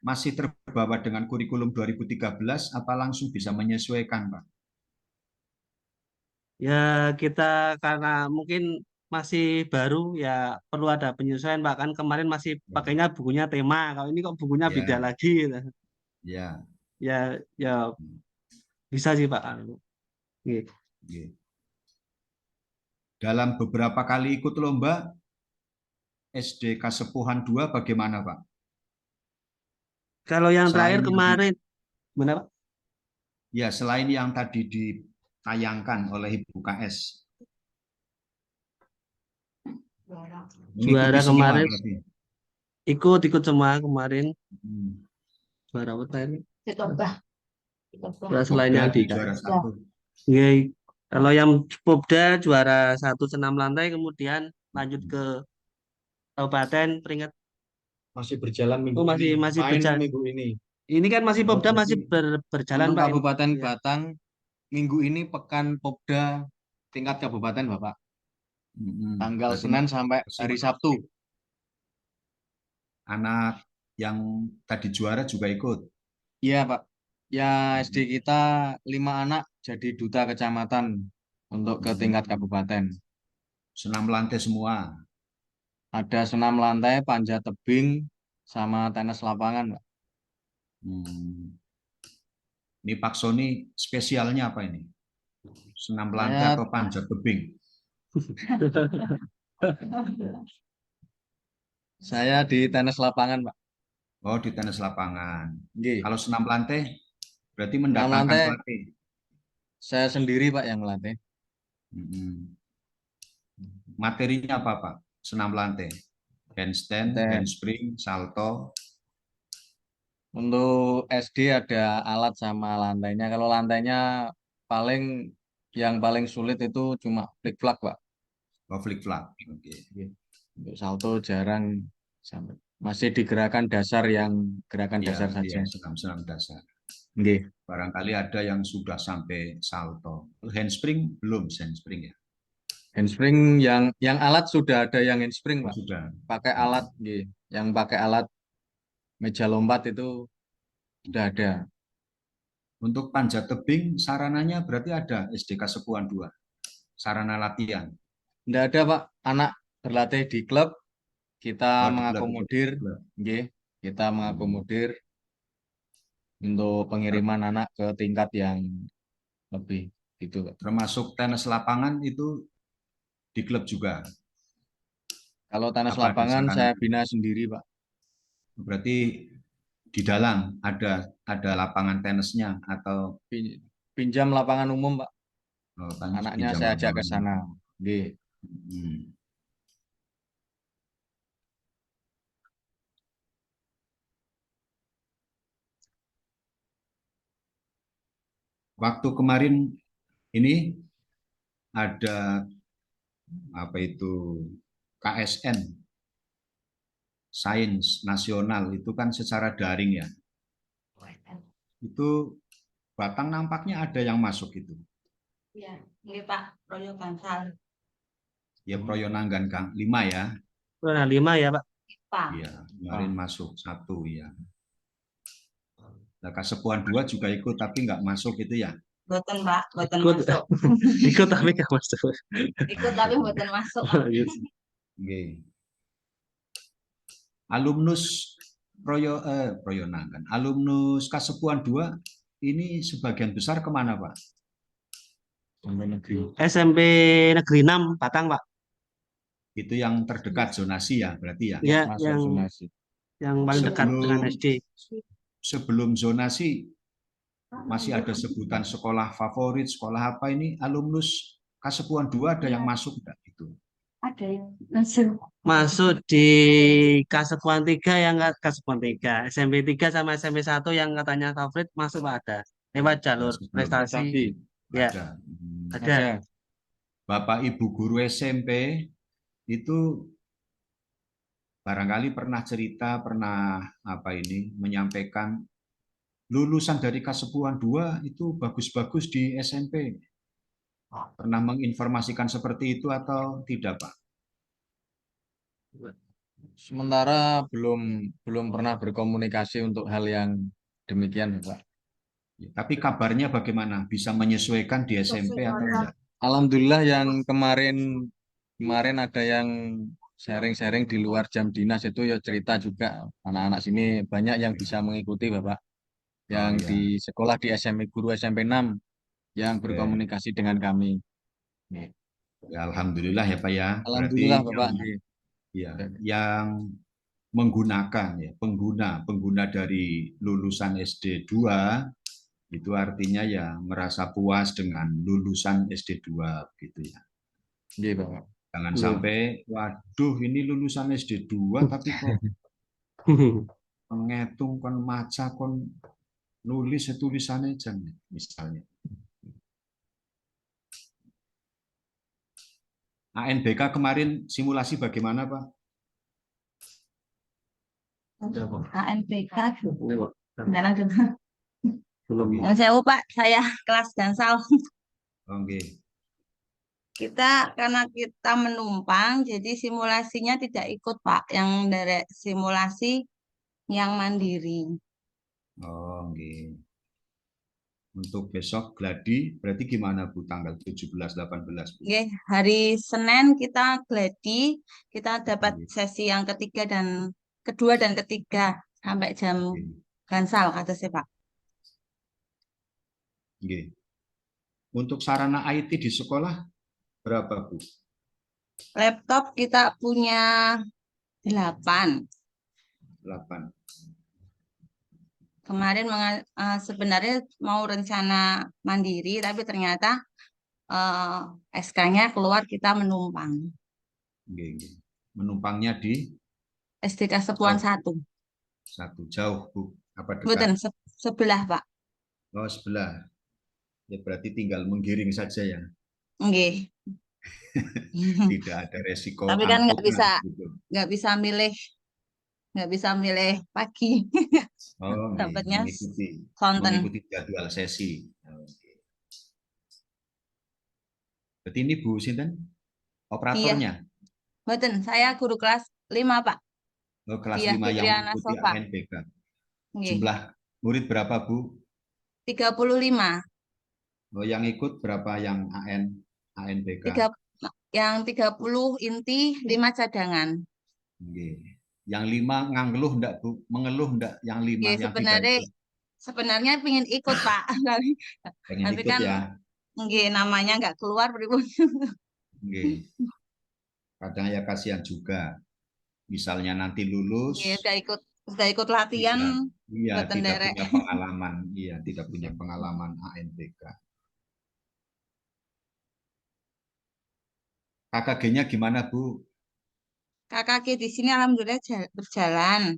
masih terbawa dengan kurikulum 2013 apa langsung bisa menyesuaikan, Pak? Ya kita karena mungkin masih baru ya, perlu ada penyesuaian Pak, kan kemarin masih pakainya bukunya tema, kalau ini kok bukunya Ya. beda lagi gitu. Ya. Ya, ya bisa sih Pak. Iya. Oke. Dalam beberapa kali ikut lomba SD Kasepuhan 2 bagaimana, Pak? Kalau yang Selain terakhir yang kemarin, benar Pak? Ya, selain yang tadi ditayangkan oleh Ibu KS. Mengikuti Juara semua kemarin, berarti. ikut semua kemarin. Hmm. Juara apa tadi? Ditambah. Juara selainnya Popda di juara 1. Iya. Kalau yang Popda juara 1 senam lantai, kemudian lanjut ke kabupaten peringkat. Masih berjalan minggu Oh, masih ini. Main berjalan. minggu ini. Ini kan masih Oh, Popda, masih berarti berjalan Untuk Pak. Kabupaten Iya. Batang, minggu ini pekan Popda tingkat kabupaten Bapak. Tanggal Berarti Senin sampai hari Sabtu. anak yang tadi juara juga ikut. Iya Pak. Ya SD kita 5 anak jadi duta kecamatan untuk ke tingkat kabupaten. Senam lantai semua. Ada senam lantai, panjat tebing, sama tenis lapangan, Pak. Hmm. Ini Pak Sony spesialnya apa ini? Senam lantai Saya- atau panjat tebing? Saya di tenis lapangan, Pak. Oh, di tenis lapangan. Nggih. Kalau senam lantai berarti Senam mendatangkan lantai pelatih. saya sendiri, Pak, yang melatih. Hmm. Materinya apa, Pak? Senam lantai. Handstand, Lantai. handspring, salto. Untuk SD ada alat sama lantainya. Kalau lantainya yang paling sulit itu cuma flik-flak, Pak. Oh, flip-flap. Oke. Untuk salto jarang sampai. Masih di gerakan dasar gerakan Iya, dasar iya, saja. senam-senam dasar. Nggih. Barangkali ada yang sudah sampai salto. Handspring belum, handspring ya. Handspring yang alat sudah ada yang handspring, Oh, Pak. sudah. Pakai alat, nggih. Yang pakai alat meja lompat itu sudah ada. Untuk panjat tebing, sarananya berarti ada SD Kasepuhan 2. Sarana latihan. Tidak ada, Pak. Anak berlatih di klub, kita Oh, di klub. mengakomodir, Klub. nggih. Kita mengakomodir untuk pengiriman anak ke tingkat yang lebih gitu, Pak. Termasuk tenis lapangan itu di klub juga. Kalau tenis Apa lapangan disarana? saya bina sendiri, Pak. Berarti di dalam ada lapangan tenisnya atau Pinjam lapangan umum, Pak. Anaknya pinjam saya ajak ke lapangan. sana. Nggih. Hmm. Waktu kemarin ini ada apa itu KSN Sains Nasional itu kan secara daring ya. Itu Batang nampaknya ada yang masuk itu. Iya, ini Pak Proyo Bangsal. Ya Proyonanggan Kang 5 ya. Nah, 5 ya Pak. Pak. Iya, kemarin masuk 1 ya. Nah, Kasepuan 2 juga ikut tapi nggak masuk itu ya. Boten Pak, boten Ikut. masuk. Ikut tapi nggak masuk. Ikut tapi boten masuk. Gitu. Oke. Alumnus Proyonanggan, alumnus Kasepuan 2 ini sebagian besar kemana Pak? SMP Negeri 6 Batang Pak. Itu yang terdekat zonasi ya berarti ya. Ya, Masuk yang zonasi. paling dekat dengan SD. Sebelum zonasi masih ada sebutan sekolah favorit, sekolah apa ini? Alumnus Kasepuan 2 ada yang masuk enggak itu? Ada yang masuk. Masuk di Kasepuan 3 yang nggak Kasepuan 3, SMP 3 sama SMP 1 yang katanya favorit masuk Pak ada. Lewat jalur prestasi. Ya, Ada. ada. Bapak Ibu guru SMP itu barangkali pernah cerita, pernah menyampaikan lulusan dari Kasepuan 2 itu bagus-bagus di SMP. Pernah menginformasikan seperti itu atau tidak, Pak? Sementara belum pernah berkomunikasi untuk hal yang demikian, Pak. Tapi kabarnya bagaimana? Bisa menyesuaikan di SMP atau enggak? Alhamdulillah yang kemarin ada yang sharing-sharing di luar jam dinas itu ya cerita juga anak-anak sini banyak yang bisa mengikuti Bapak. Yang di sekolah di SMP guru SMP 6 yang berkomunikasi dengan kami. Ya, alhamdulillah ya Pak ya. Alhamdulillah berarti Bapak. yang menggunakan ya pengguna dari lulusan SD 2 itu artinya ya merasa puas dengan lulusan SD 2 gitu ya. Iya, Bapak. Jangan sampai waduh ini lulusan SD 2 tapi kok ngitung kon maca kon nulis tulisannya jangan misalnya. ANBK kemarin simulasi bagaimana Pak? ANBK Belum. Saya Pak, saya kelas Gansal. Oke. Karena kita menumpang, jadi simulasinya tidak ikut Pak, yang dari simulasi yang mandiri. Oh, oke. Untuk besok gladi berarti gimana Bu tanggal 17-18 Bu? Oke, hari Senin kita gladi, kita dapat sesi yang kedua dan ketiga sampai jam Gansal kata saya Pak. Oke. Untuk sarana IT di sekolah berapa Bu? Laptop kita punya 8. Kemarin sebenarnya mau rencana mandiri, tapi ternyata SK-nya keluar kita menumpang. Oke. Menumpangnya di SD Kasepuan 1. Jauh Bu? Apa dekat? Betul, sebelah Pak. Oh sebelah. Ya berarti tinggal menggiring saja ya. Oke. Tidak ada resiko. Tapi kan nggak gitu. bisa milih pagi. Oh, dapatnya mengikuti jadwal sesi. Okay. Berarti ini Bu Sinten operatornya? Iya. Betul, saya guru kelas 5 Pak. Oh, kelas 5 yang mengikuti ANBK. Jumlah murid berapa Bu? 35. Oh, yang ikut berapa yang ANBK? Yang 30 inti, 5 cadangan. Okay. Yang 5 ngeluh enggak Bu? Mengeluh enggak yang 5 yang sebenarnya pengen ikut Pak. Pengen tapi ikut kan ya. Namanya nggak keluar Kadang ya kasihan juga. Misalnya nanti lulus. Sudah ikut latihan. Iya, tidak punya pengalaman. Iya, tidak punya pengalaman ANBK. KKG-nya gimana Bu? KKG di sini alhamdulillah berjalan.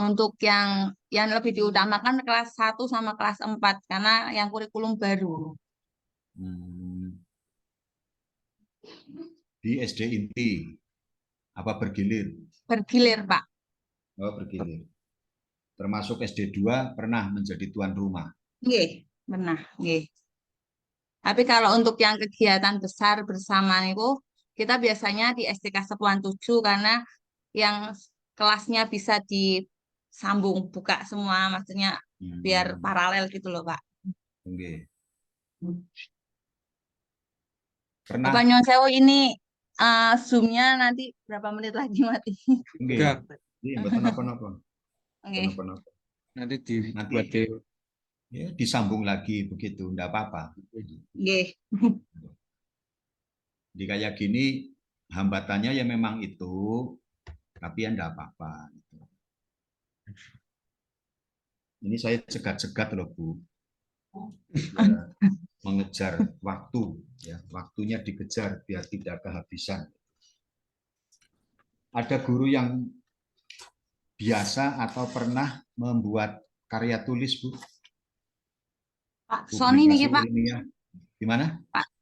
Untuk yang lebih diutamakan kelas 1 sama kelas 4 karena yang kurikulum baru. Di SD inti apa bergilir? Bergilir Pak. Oh bergilir. Termasuk SD 2 pernah menjadi tuan rumah. Nggih, pernah, nggih. Tapi kalau untuk yang kegiatan besar bersama itu kita biasanya di STK Sepuan 7 karena yang kelasnya bisa disambung buka semua, maksudnya biar paralel gitu loh, Pak. Oke. Bapak Pernah Nyon Sewu ini Zoom-nya nanti berapa menit lagi mati? enggak. Iya, mboten napa-napa. Oke. Mboten napa-napa. Nanti dibuat di Ya, disambung lagi begitu, enggak apa-apa. Oke. Jadi kayak gini hambatannya ya memang itu, tapi ya enggak apa-apa. Ini saya cegat-cegat loh Bu. Ya, mengejar waktu, ya waktunya dikejar biar tidak kehabisan. Ada guru yang biasa atau pernah membuat karya tulis Bu? Pak Sony nih Publikasi Pak. ilmiah. Gimana?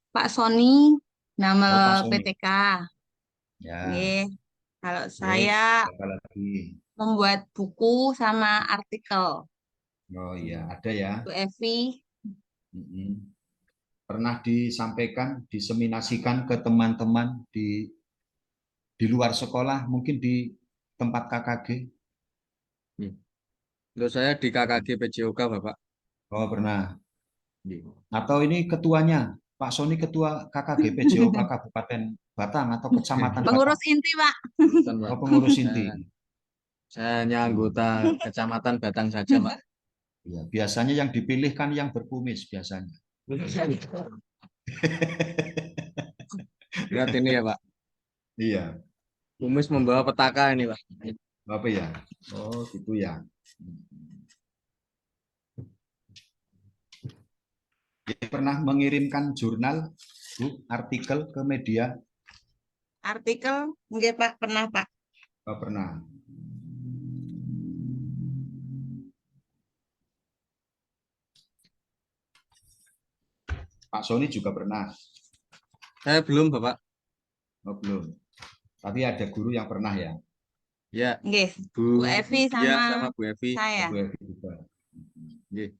Pak Sony nama Oh, Pak Sony. PTK. Ya. Oke. Kalau Terus, saya apa lagi? membuat buku sama artikel. Oh iya, ada ya. Bu Evi. Pernah disampaikan, diseminasikan ke teman-teman di luar sekolah, mungkin di tempat KKG. Untuk saya di KKG PJOK, Bapak. Oh, pernah. Atau ini ketuanya, Pak Sony ketua KKG PJOK Kabupaten Batang atau Kecamatan Pengurus Batang? inti, Pak. Oh, pengurus inti. Saya hanya anggota Kecamatan Batang saja, Pak. Ya, biasanya yang dipilih kan yang berkumis biasanya. Lihat ini ya, Pak. Iya. Kumis membawa petaka ini, Pak. Apa ya? Oh, gitu ya. Jadi pernah mengirimkan jurnal, Bu, artikel ke media? Artikel, enggak Pak, pernah Pak. Oh, pernah. Pak Sony juga pernah. Saya belum, Bapak. Oh, belum. Tapi ada guru yang pernah ya? Ya, Nggih, Bu Evi sama, ya, sama Bu Evi. saya. Bu Evi juga. Nggih.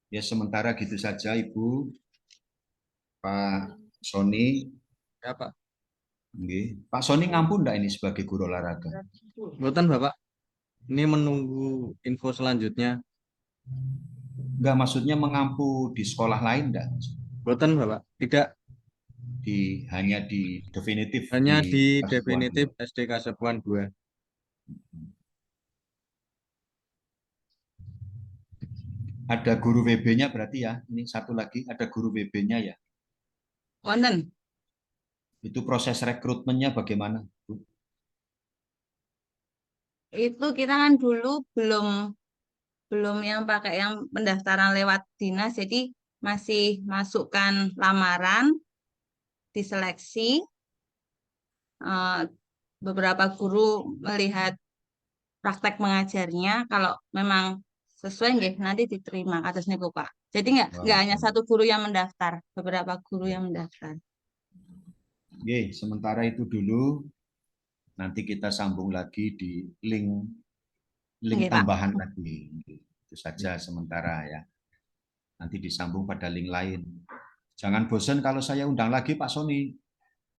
Ya, sementara gitu saja, Ibu. Pak Sony. Ya, Pak. Nggih. Pak Sony ngampun enggak ini sebagai guru olahraga? Buatan, Bapak. Ini menunggu info selanjutnya. Enggak, maksudnya mengampu di sekolah lain enggak? Buatan, Bapak. Tidak. Hanya di definitif. Hanya di Kasepuan definitif 2. SD Kasepuan 2. Ada guru WB-nya berarti ya? Ini satu lagi, ada guru WB-nya ya? Wonten. Itu proses rekrutmennya bagaimana, Bu? Itu kita kan dulu belum yang pakai yang pendaftaran lewat dinas, jadi masih masukkan lamaran, diseleksi. Beberapa guru melihat praktek mengajarnya, kalau memang sesuai nggih nanti diterima atas niku Pak. Jadi nggak hanya satu guru yang mendaftar, beberapa guru yang mendaftar. Oke, sementara itu dulu. Nanti kita sambung lagi di link Oke, Pak. tambahan lagi. Itu saja sementara ya. Nanti disambung pada link lain. Jangan bosan kalau saya undang lagi Pak Sony.